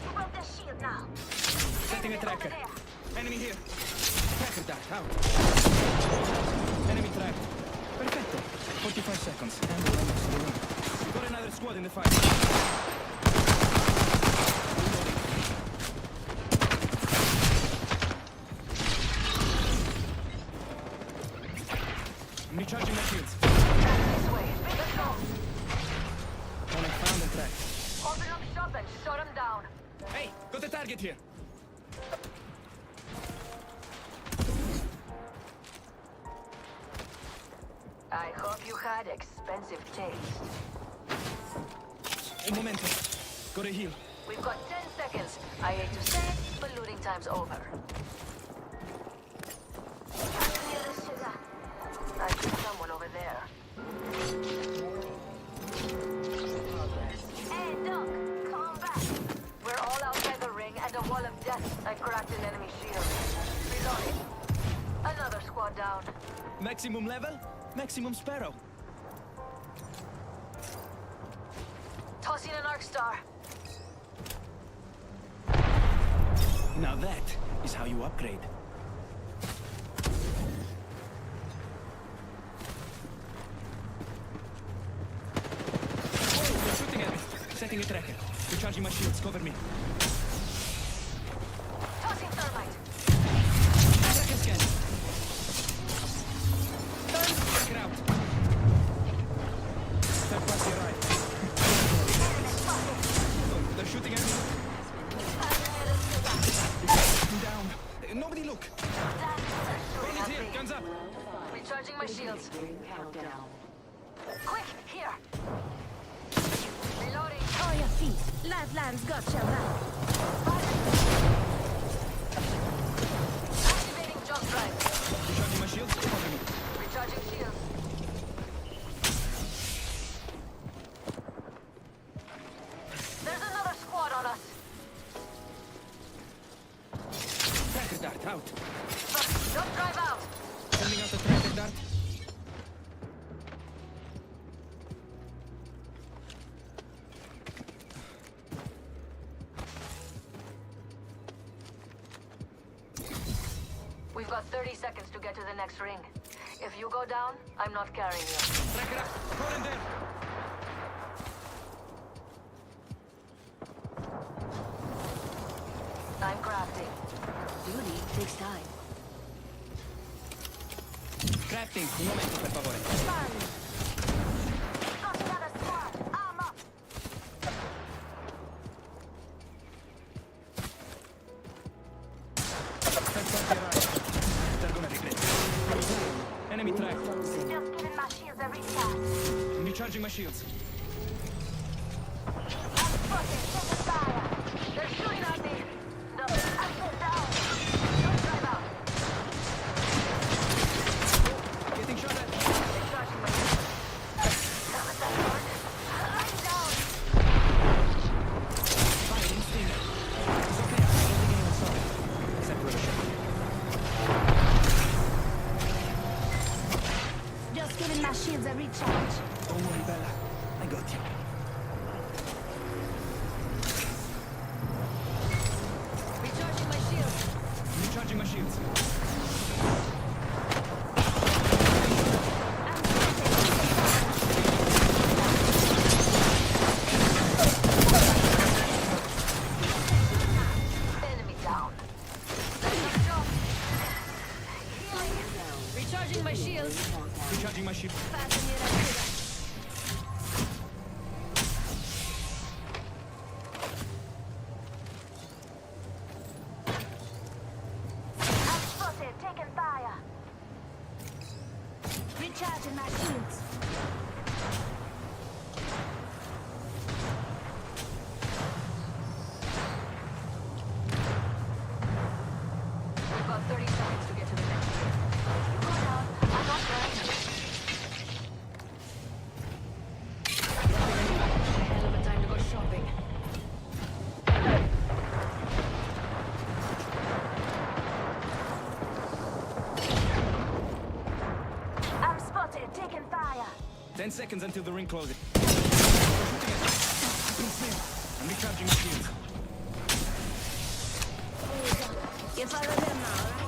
You broke the shield now. Setting a tracker. Enemy here. Tracker dart out. Enemy track. Perfecto. 45 seconds. And we're almost to the room. We got another squad in the fight. I'm recharging my shields. This way. Let's go. Only found and tracked. Open up shop and shut them down. Hey, got the target here. I hope you had expensive taste. Un momento. Gotta heal. We've got 10 seconds. I hate to say it, but looting time's over. I see someone over there. Hey, Doc, come back. We're all outside the ring and a wall of death. I cracked an enemy shield. Reloading. Another squad down. Maximum level, maximum sparrow. Tossing an arc star. Now that is how you upgrade. Oh, they're shooting at me. Setting a tracker. Recharging my shields. Cover me. Tossing thermite. Tracker scan. Tracker out. Third party arrived. Oh, they're shooting at me. Down. Nobody look. Volunteer, guns up. Recharging my shields. Quick, here. Reloading. On your feet. Lifelines got your back. Activating jump drive. Recharging my shields. Cover me. Recharging shields. There's another squad on us. Tracker dart out. Jump drive out. Sending out the tracker dart. We've got 30 seconds to get to the next ring. If you go down, I'm not carrying you. Tracker up. Call him there. I'm crafting. Duty takes time. Crafting. Un momento, per favore. Got another squad. I'm up. Third party arrived. They're gonna regret. Enemy track. Just giving my shields a recharge. I'm recharging my shields. I'm fucking taking fire. They're shooting at me. No, I'm still down. Don't drive out. Getting shot at. Recharging my shields. That was that hard. I'm down. Firing Sting. It's okay. I don't think anyone saw it. Except for the shot. Just giving my shields a recharge. Don't worry, Bella. I got you. Recharging my shields. Recharging my shields. Enemy down. Let's go. Healing. Recharging my shields. Recharging my shields. Passing it up. I'm spotted, taking fire. Recharging my shields. We've got 30 seconds. 10 seconds until the ring closes. I'm recharging my shields. You follow them now, right?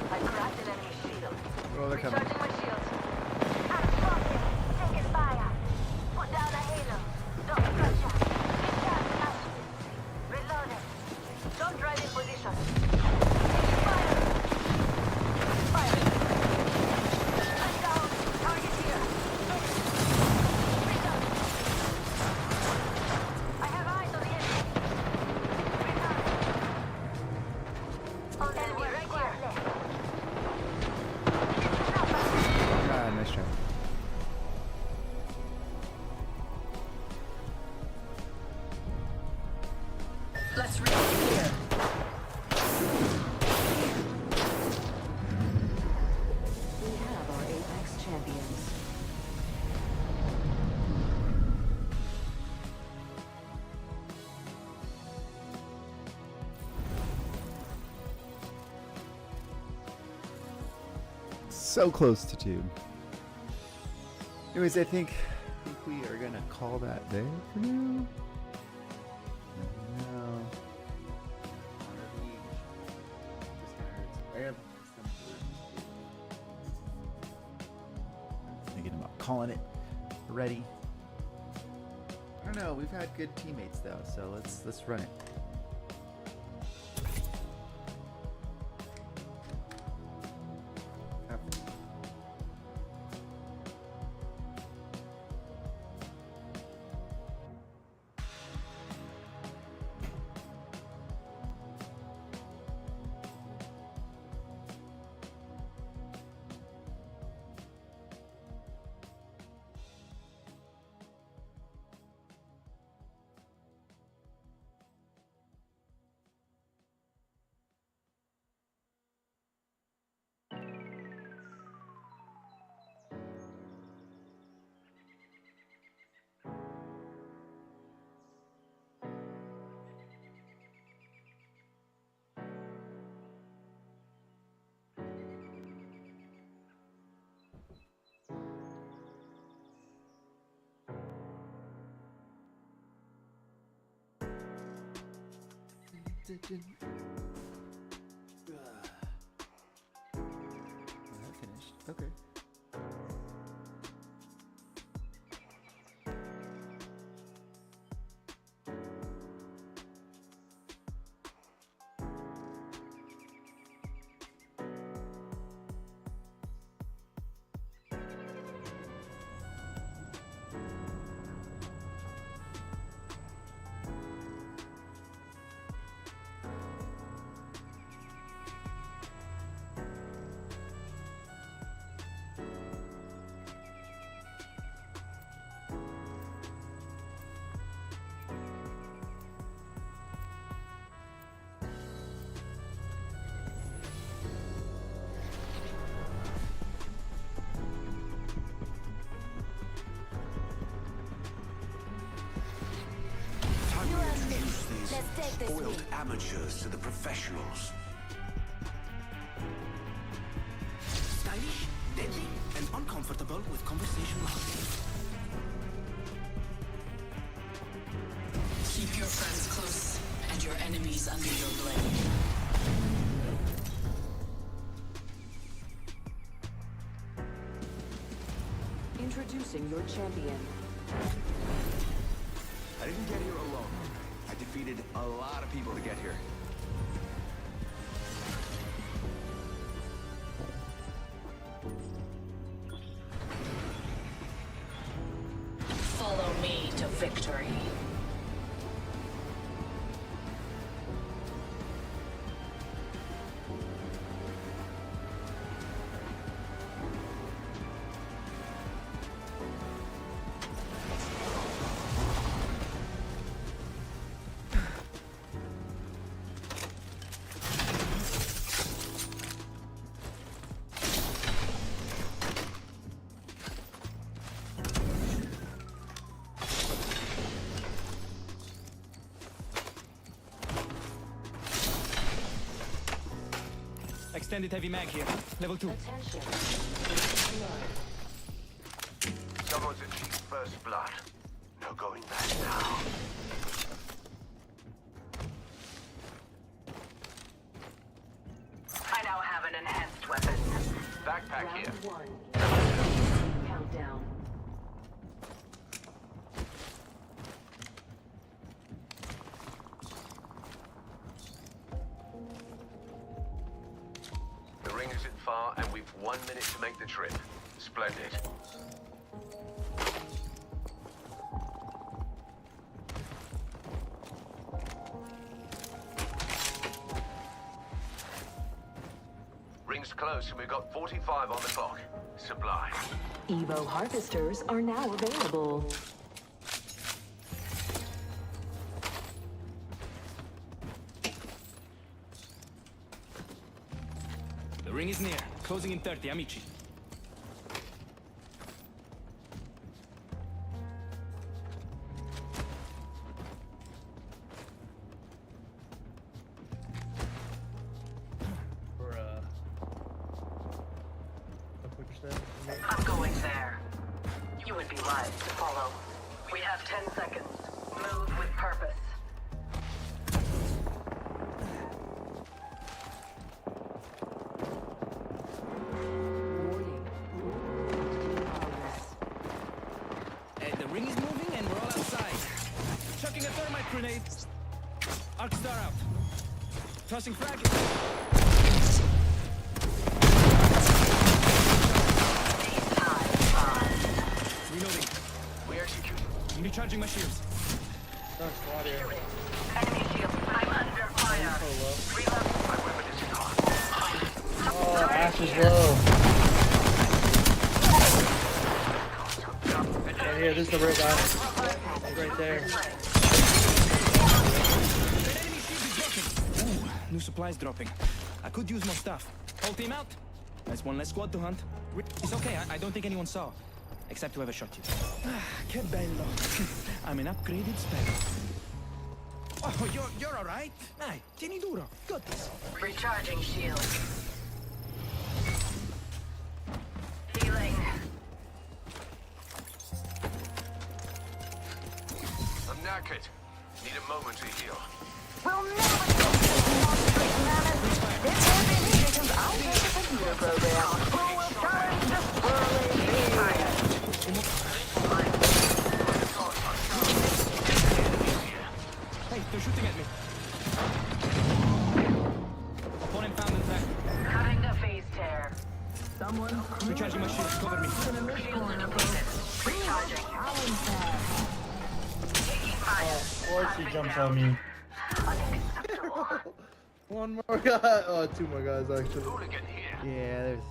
I cracked an enemy shield. Oh, they're coming. Recharging my shields. I'm spotted. Taking fire. Put down a halo. Don't structure. Recharge mastery. Reloading. Don't drive in position. Fire. Fire. I'm down. Target here. Reload. I have eyes on the enemy. Reload. On the enemy right here. Ah, nice try. Let's read here. We have our Apex champions. So close to 2. Anyways, I think we are gonna call that there for now. No. Thinking about calling it ready. I don't know. We've had good teammates though, so let's run it. That finished. Okay. Spoiled amateurs to the professionals. Stylish, deadly, and uncomfortable with conversation lost. Keep your friends close and your enemies under your blade. Introducing your champion. I didn't get here alone. I defeated a lot of people to get here. Follow me to victory. Extended heavy mag here. Level 2. Someone's achieved first blood. No going back now. I now have an enhanced weapon. Backpack here. Countdown. The ring isn't far, and we've 1 minute to make the trip. Splendid. Ring's close, and we've got 45 on the clock. Sublime. Evo harvesters are now available. The ring is near. Closing in 30, amici. I'm going there. You would be wise to follow. We have 10 seconds. Move with purpose. The ring is moving and we're all outside. Chucking a thermite grenade. Arc star out. Tossing frag. Reloading. We execute. I'm recharging my shields. Enemy shield. I'm under fire. Reload. My weapon is in hot. Oh, Ash is low. Right here, this is the real guy. He's right there. Ooh, new supplies dropping. I could use more stuff. Whole team out. That's one less squad to hunt. It's okay, I don't think anyone saw. Except whoever shot you. Che bello. I'm an upgraded spec. Oh, you're alright. Dai, tieni duro. Got this. Recharging shield. Healing. I'm knackered. Need a moment to heal. We'll never get this This organization's outdated computer program. Who will challenge the swirling fire? Hey, they're shooting at me. Opponent found in fact. Cutting the phase tear. Someone Recharging my shields, cover me. Recharging. Of course he jumps on me. One more guy. Oh, two more guys actually. Yeah, there's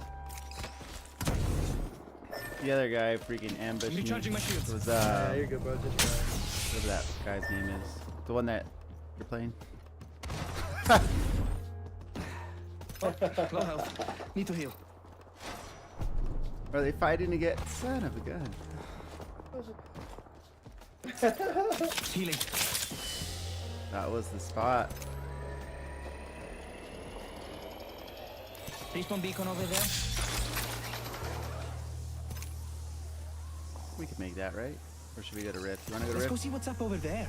the other guy freaking ambushed me. Recharging my shields. It was Yeah, you're good, bro. Just whatever that guy's name is. The one that you're playing. Low health. Need to heal. Are they fighting to get son of a gun? Healing. That was the spot. Respawn beacon over there. We can make that, right? Or should we go to Rift? You wanna go to Let's Rift? go see what's up over there.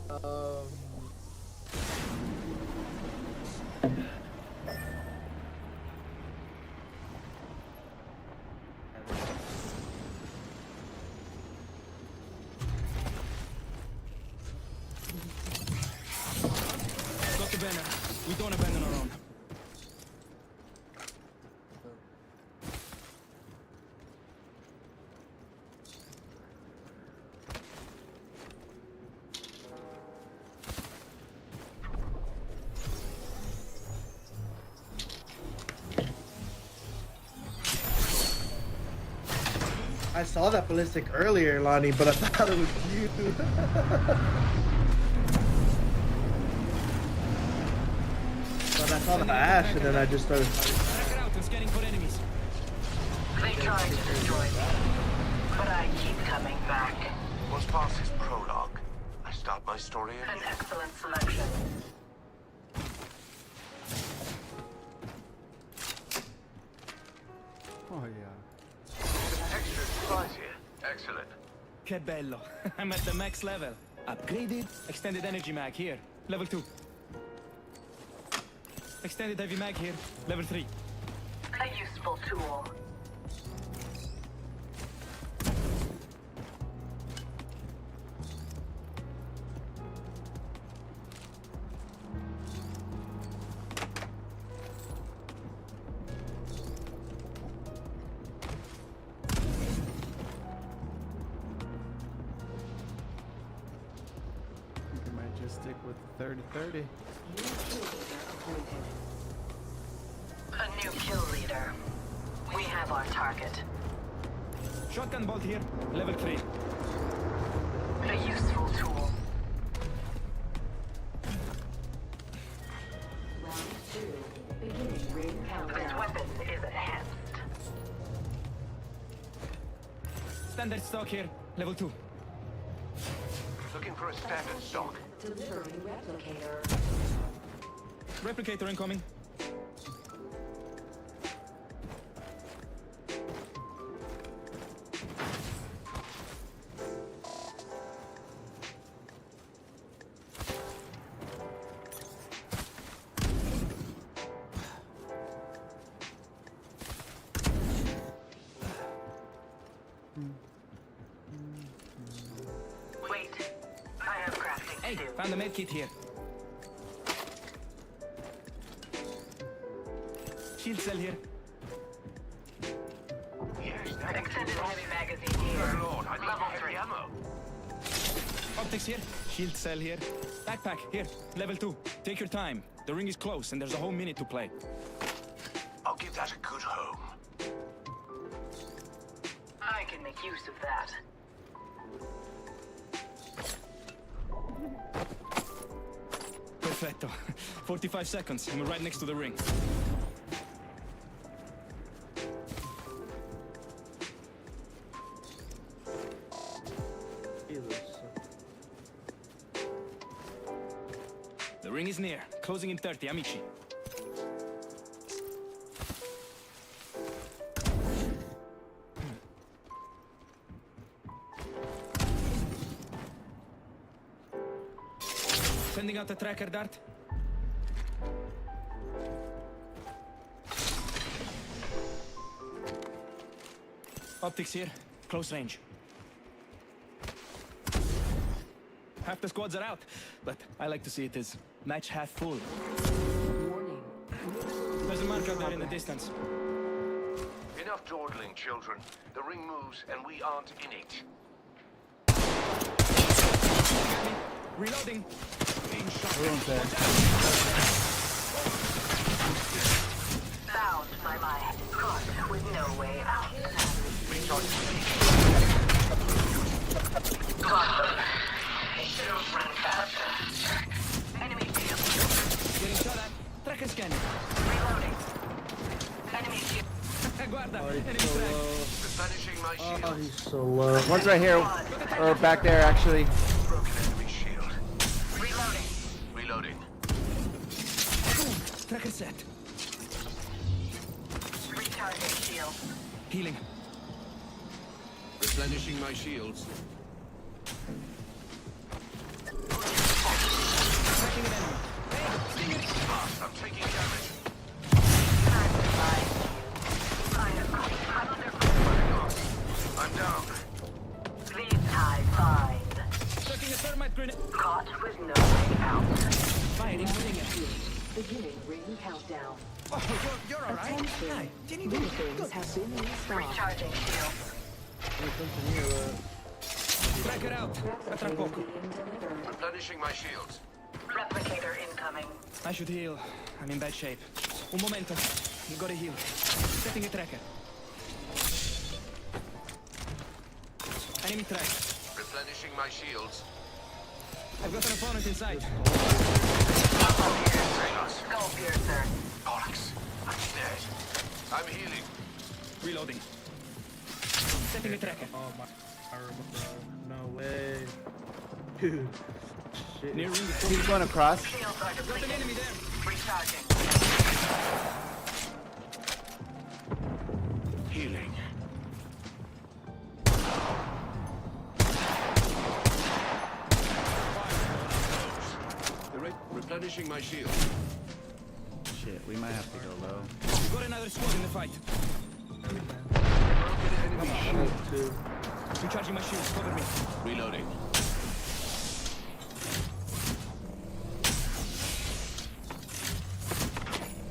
Got the banner. We don't abandon our own. I saw that ballistic earlier, Lonnie, but I thought it was you. But I saw the Ash, and then I just started. Back it out and scanning for enemies. They tried to destroy me, but I keep coming back. What's past his prologue? I start my story An in. excellent selection. che bello. I'm at the max level. Upgraded. Extended energy mag here. Level 2. Extended heavy mag here. Level 3. A useful tool. Stick with the 30-30. A new kill leader. We have our target. Shotgun bolt here. Level 3. A useful tool. Round 2. Beginning ring countdown. This weapon is enhanced. Standard stock here. Level 2. Looking for a standard stock. Delivering replicator. Replicator incoming. Wait. I have crafting Hey, to do. found the med kit here. Shield cell here. Extended heavy magazine here. Lord, I need Level heavy 3. ammo. Optics here. Shield cell here. Backpack here. Level 2. Take your time. The ring is close and there's a whole minute to play. I'll give that a good home. I can make use of that. Perfecto. 45 seconds and we're right next to the ring. The ring is near. Closing in 30, amici. Sending out a tracker dart. Optics here. Close range. Half the squads are out, but I like to see it as match half full. Warning. There's a mark out there in the distance. Enough dawdling, children. The ring moves and we aren't in it. Reloading. Being shot. Bound by my caught with no way out. Got them. I should have run faster. Enemy field. Getting shot at. Tracker scan. Reloading. Enemy field. Guarda. Oh, Enemy he's so track. low. Replenishing my shield. Oh, he's so low. One's right here, or back there actually. Broken enemy shield. Reloading. Reloading. Tracker set. Recharging shield. Healing. Replenishing my shields. Tracking an enemy. I'm taking damage. I'm down. Please I find. Setting a thermite grenade. Caught with no way out. Firing stinger. Beginning ring countdown. Oh, you're alright. Attention. Hi. Jenny, New things have been restocked. Recharging shield. Tracker out. A tra poco. Being delivered. Replenishing my shields. Replicator incoming. I should heal. I'm in bad shape. Un momento. You gotta heal. Setting a tracker. Enemy track. Replenishing my shields. I've got an opponent inside. Skull piercer. Bollocks. I'm dead. I'm healing. Reloading. Setting a tracker. Oh my, bro. No way. Dude. Shit. Near ring. He's going across. Shields are Got an depleted. enemy there. Recharging. Healing. Replenishing my shield. Shit, we might have to go low. We got another squad in the fight. Enemy shield too. Recharging my shields. Cover me. Reloading.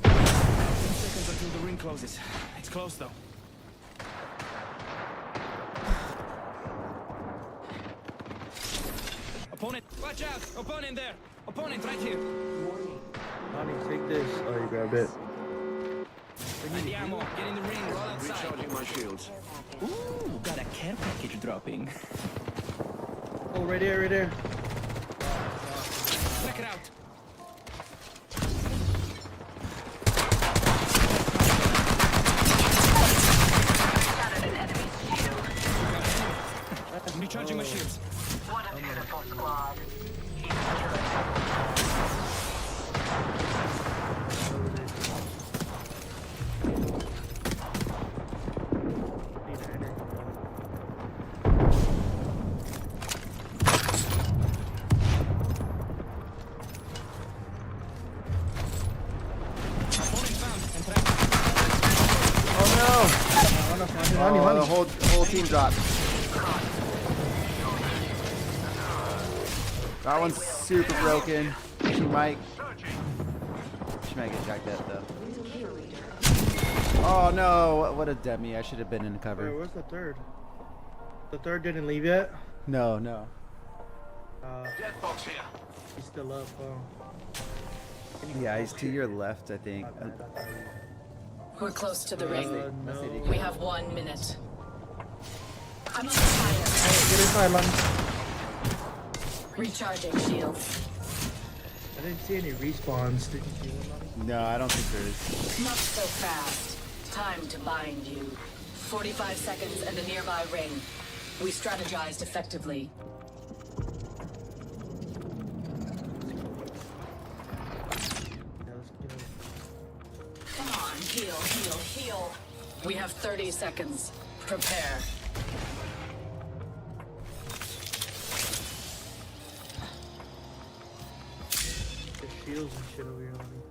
10 seconds until the ring closes. It's close though. Opponent, watch out! Opponent there! Opponent right here! Lonnie, take this. Oh, you grabbed it. Bring the ammo, get in the ring, roll outside. Recharging my shields. Ooh, got a care package dropping. Oh, right there, right there. Check it out. I'm recharging my shields. What a beautiful squad. Oh, the whole team dropped. That one's super broken. She might get jacked up though. Oh no, what a dummy. I should have been in the cover. Wait, where's the third? The third didn't leave yet? No, no. Death box here. He's still up, Yeah, he's to your left, I think. We're close to the ring. No. We have 1 minute. I'm on fire. Get inside, Lonnie. Recharging shields. I didn't see any respawns. Did you see one, Lonnie? No, I don't think there is. Not so fast. Time to bind you. 45 seconds and a nearby ring. We strategized effectively. Come on, heal, heal, heal. We have 30 seconds. Prepare. There's shields and shit over here, Lonnie.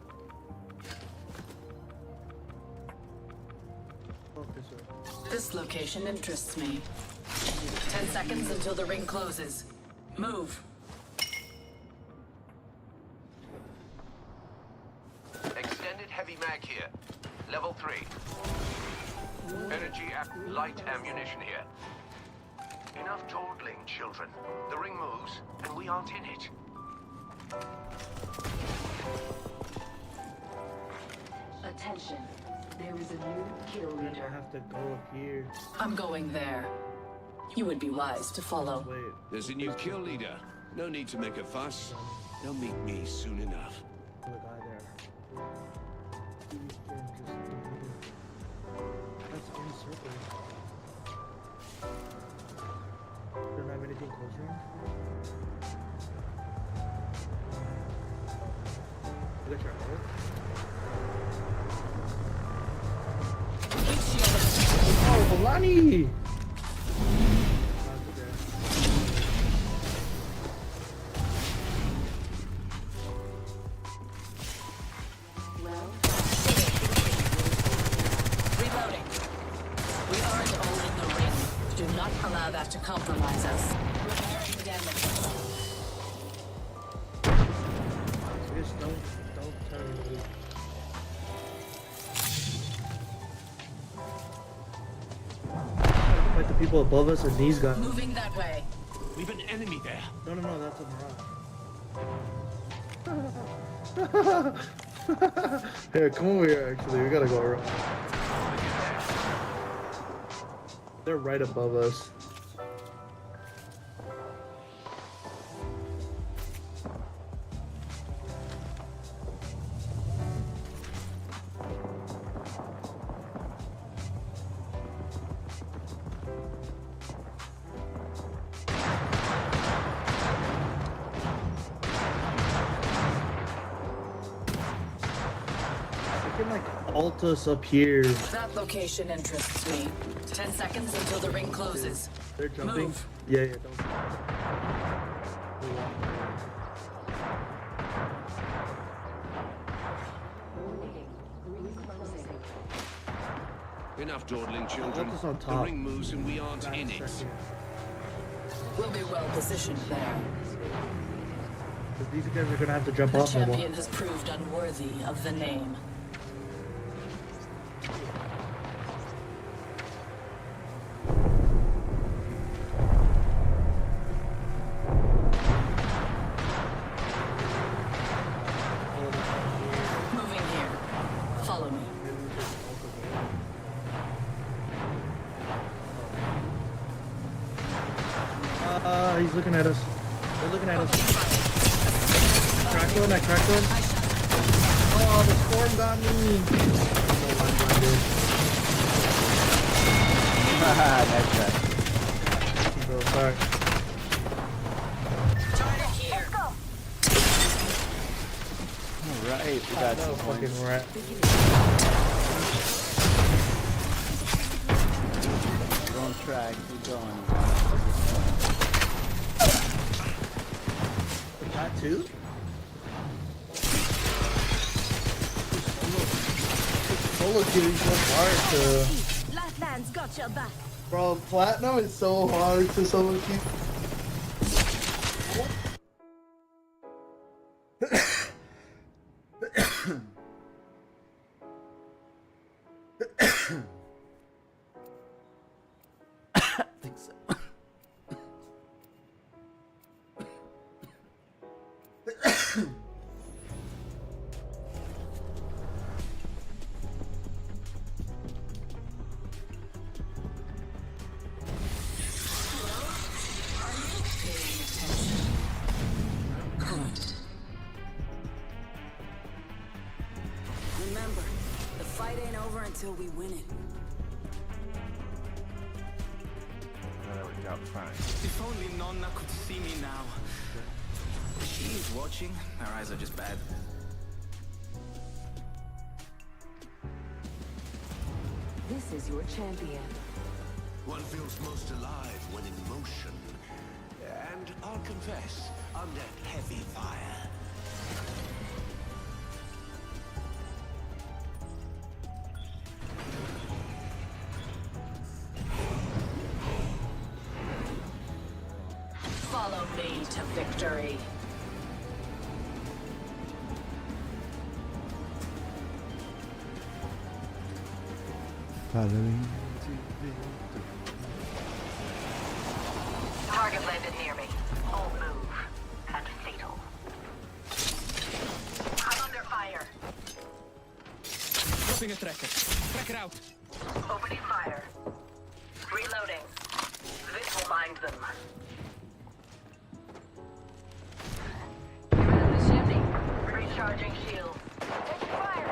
Oh, this way. This location interests me. 10 seconds until the ring closes. Move. Extended heavy mag here. Level 3. Light ammunition here. Enough dawdling, children. The ring moves, and we aren't in it. Attention. There is a new kill I leader. have to go up here. I'm going there. You would be wise to follow. Wait. There's a new kill leader. No need to make a fuss. They'll meet me soon enough. The guy there. That's uncircled. Don't have anything closer. Look at your head. Oh, Lonnie! Reloading. We aren't all in the ring. Do not allow that to compromise us. Repairing damage. Just don't turn and move. Fight the people above us and these guys. Moving that way. We've an enemy there. No, that's a mirage. Here, come over here, actually. We gotta go around. They're right above us. They can, like, ult us up here. That location interests me. 10 seconds until the ring closes. They're jumping. Move. Yeah, don't. Enough dawdling, children. What's on The top? ring moves and we aren't in it. We'll be well positioned there. These guys are gonna have to jump The off more. champion has proved unworthy of the name. Moving here. Follow me. He's looking at us. They're looking at us. Cracked one, I cracked one. Oh, the storm got me. That's right. Bro, sorry. Alright, we got some fucking points. rat. We're on track, keep going. That too? Solo queuing so hard to... Lifelines got your back. Bro, platinum is so hard to solo queue. I think so. Remember, the fight ain't over until we win it. That worked out fine. If only Nonna could see me now. She is watching. Her eyes are just bad. This is your champion. One feels most alive when in motion. And I'll confess, under heavy fire. Follow me to victory. Following. Target landed near me. Bold move. And fatal. I'm under fire. Dropping a tracker. Tracker out. Opening fire. Reloading. This will bind them. Get rid of the chimney. Recharging shield. Taking fire.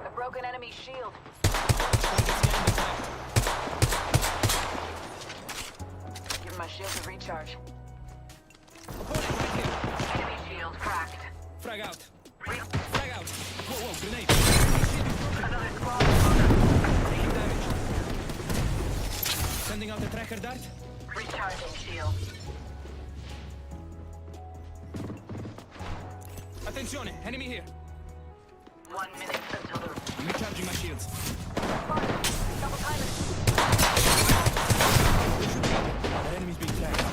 A broken enemy shield. Give my shield a recharge. Enemy shield cracked. Frag out. Frag out. Whoa, whoa, grenade. Another squad. Taking damage. Sending out a tracker dart. Recharging shield. Attenzione, enemy here. 1 minute until the... I'm recharging my shields. Double timing. That enemy's being tracked.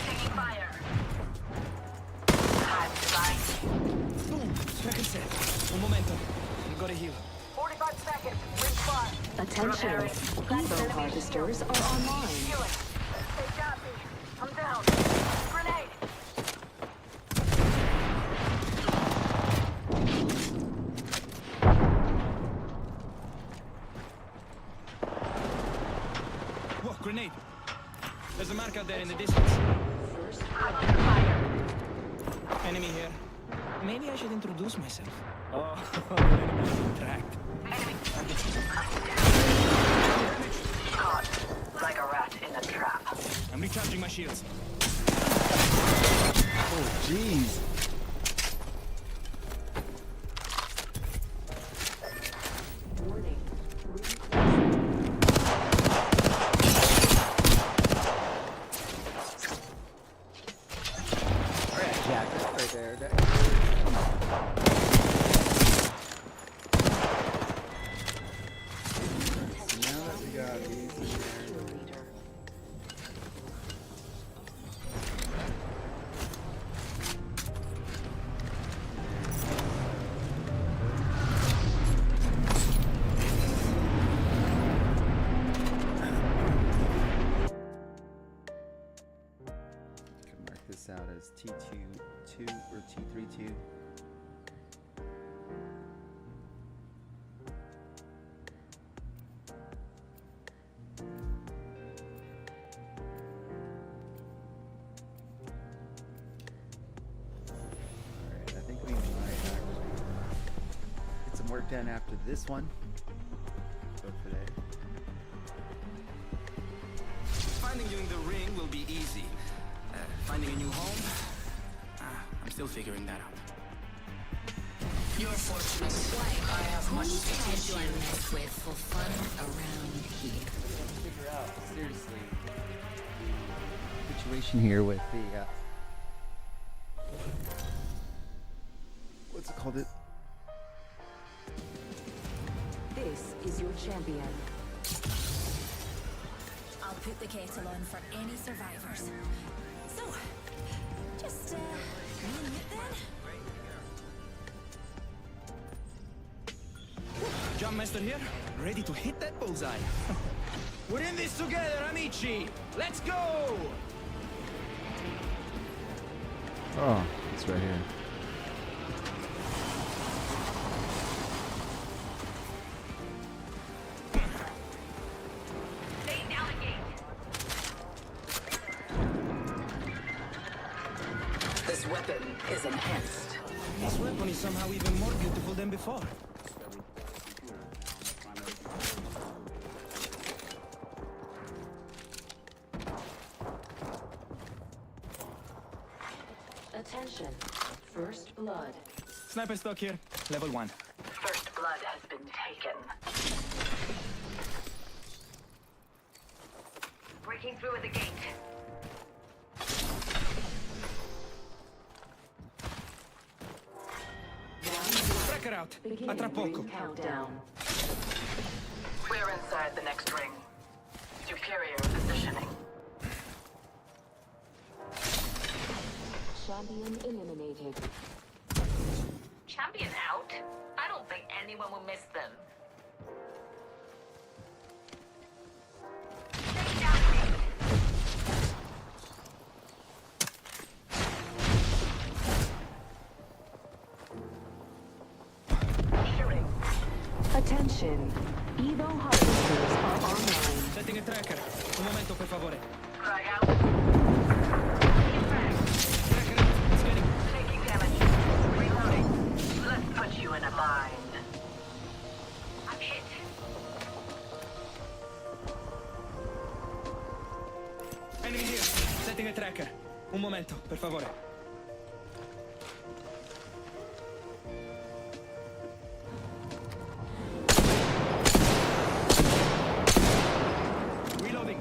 Taking fire. Time to bind. Boom! Tracker set. Un momento. I've got to heal. 45 seconds. Ring fire. Attention. Evo harvesters are online. Healing. They got me. I'm down. Grenade. Whoa, grenade. There's a mark out there in the distance. I'm under fire. Enemy here. Maybe I should introduce myself. Oh, enemy's being tracked. Caught. Like a rat in a trap. I'm recharging my shields. Oh, jeez. was T2-2 or T3-2. Alright, I think we might actually get some work done after this one. So today. Finding you in the ring will be easy. Finding a new home? I'm still figuring that out. You're fortunate. I have much to join us with for fun around here. Let's figure out, seriously, the situation here with the, what's it called? This is your champion. I'll put the kettle on for any survivors. So, just, wing it then? Jumpmaster here, ready to hit that bullseye. We're in this together, amici! Let's go! Oh, it's right here. This weapon is enhanced. This weapon is somehow even more beautiful than before. Attention. First blood. Sniper stock here, level 1. First blood has been taken. Breaking through at the gate. Tracker out. A tra poco. Countdown. We're inside the next ring. Superior positioning. Champion eliminated. Champion out? I don't think anyone will miss them. Stay down, Attention. Evo harvesters are online. Setting a tracker. Un momento, per favore. Frag out. Tracker out. Scanning. Taking damage. Reloading. Let's put you in a bind. I'm hit. Enemy here. Setting a tracker. Un momento, per favore. Reloading.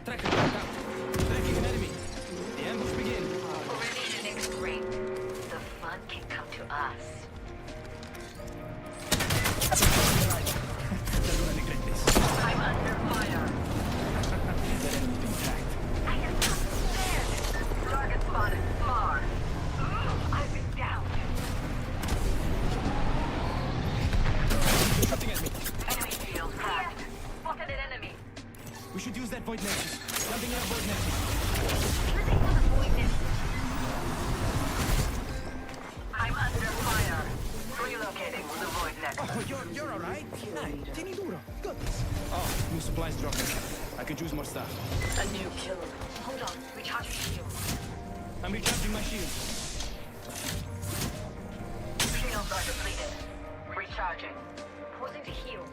Tracker out. Tracking an enemy. The ambush begins. Already in the next ring. The fun can come to us. Allora ne this. I'm under fire. That enemy's been tracked. I am not scared. Target spotted. Far. I've been down. Shooting at me. Enemy shield cracked. Spotted an enemy. We should use that void nexus. Jumping in a void nexus. Looking for the void nexus. I'm under fire. Relocating the void nexus. Oh, you're alright? Tieni duro. Good. Oh, new supplies dropping. I could use more stuff. A new kill. Hold on. Recharge your shield. I'm recharging my shield. Shields are depleted. Recharging. Pausing to heal.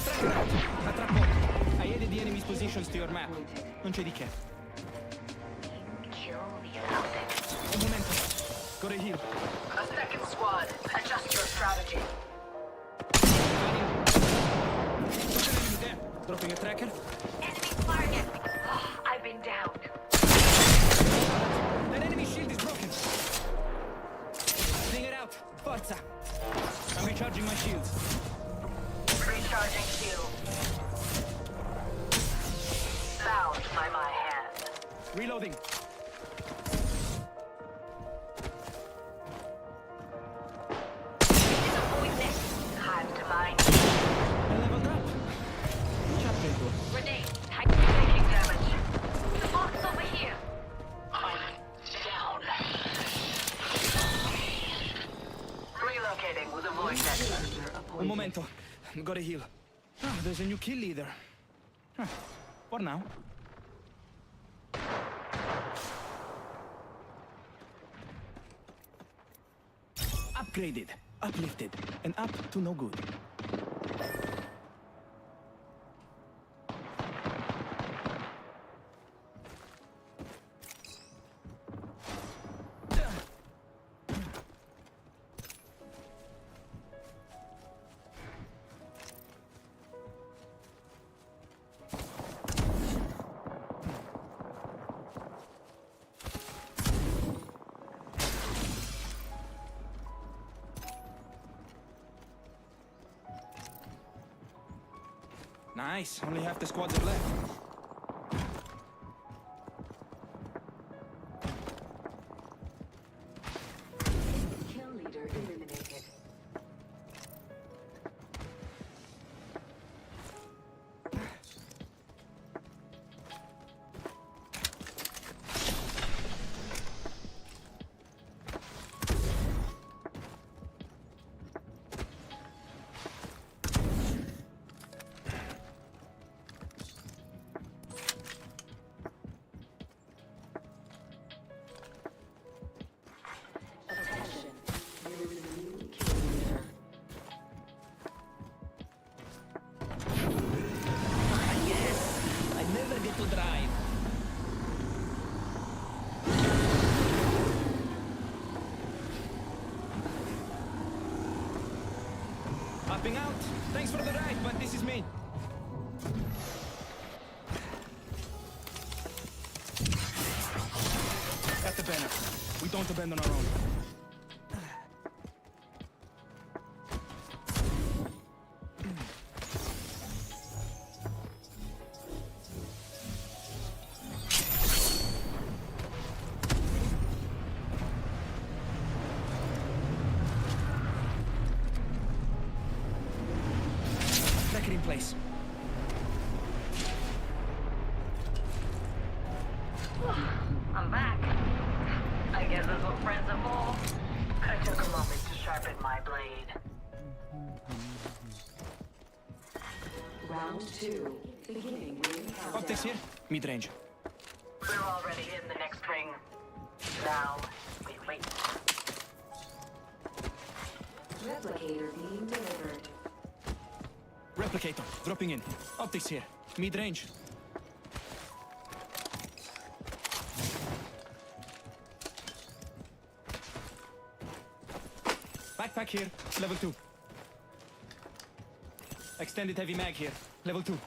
Tracker out. A tra poco. I added the enemy's positions to your map. Non c'è di che. Kill the outfit. Un momento. Go to heal. A second squad. Adjust your strategy. Got an enemy there. Dropping a tracker. Enemy firing at me. I've been downed. That enemy shield is broken. Bring it out. Forza. I'm recharging my shields. Recharging shield. Bound by my hand. Reloading. Time to bind. I leveled up. Chapter momento. Gotta heal. Oh, there's a new kill leader. Huh. For now. Upgraded, uplifted, and up to no good. Nice, only half the squads are left. Kill leader eliminated. To drive. Hopping out. Thanks for the ride, but this is me. Got the banner. We don't abandon our own. In place. I'm back. I guess that's what friends are for. I took a moment to sharpen my blade. Round 2. Beginning ring countdown. Optics here. Mid-range. We're already in the next ring. Now, we wait. Replicator being delivered. Replicator, dropping in. Optics here. Mid-range. Backpack here. Level 2. Extended heavy mag here. Level 2.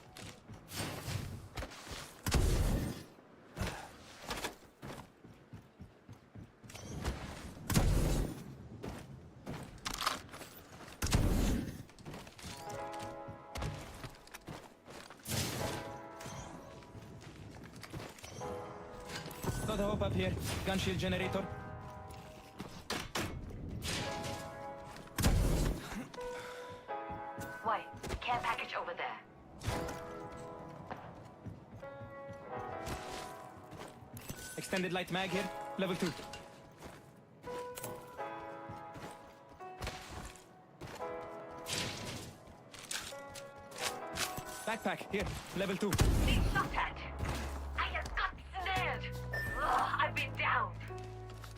Got a hope up here. Gun shield generator. White, care package over there. Extended light mag here. Level 2. Backpack here. Level 2. Being shot at. I have got snared. Ugh, I've been downed.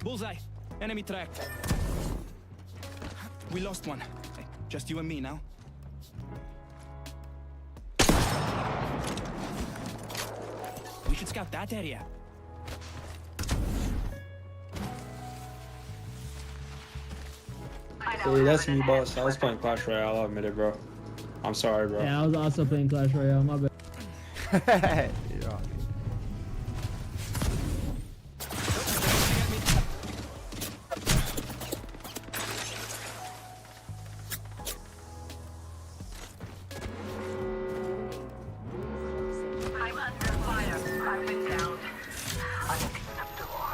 Bullseye. Enemy tracked. We lost one. Hey, just you and me now. We should scout that area. Hey, that's me, boss. I was playing Clash Royale. I'll admit it, bro. I'm sorry, bro. Yeah, I was also playing Clash Royale. My bad. You're all good. I'm under fire. I've been downed. Unacceptable.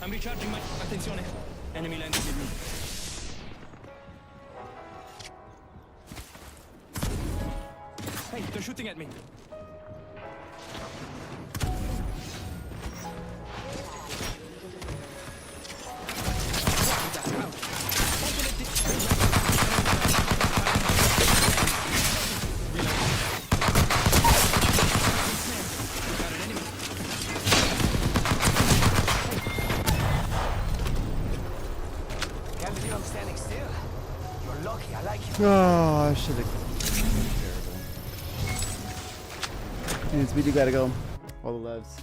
I'm recharging my... Attenzione. Enemy landing with me. Hey, they're shooting at me. Lucky, I like you. Oh, I should have. Terrible. Anyways, we do gotta go. All the loves.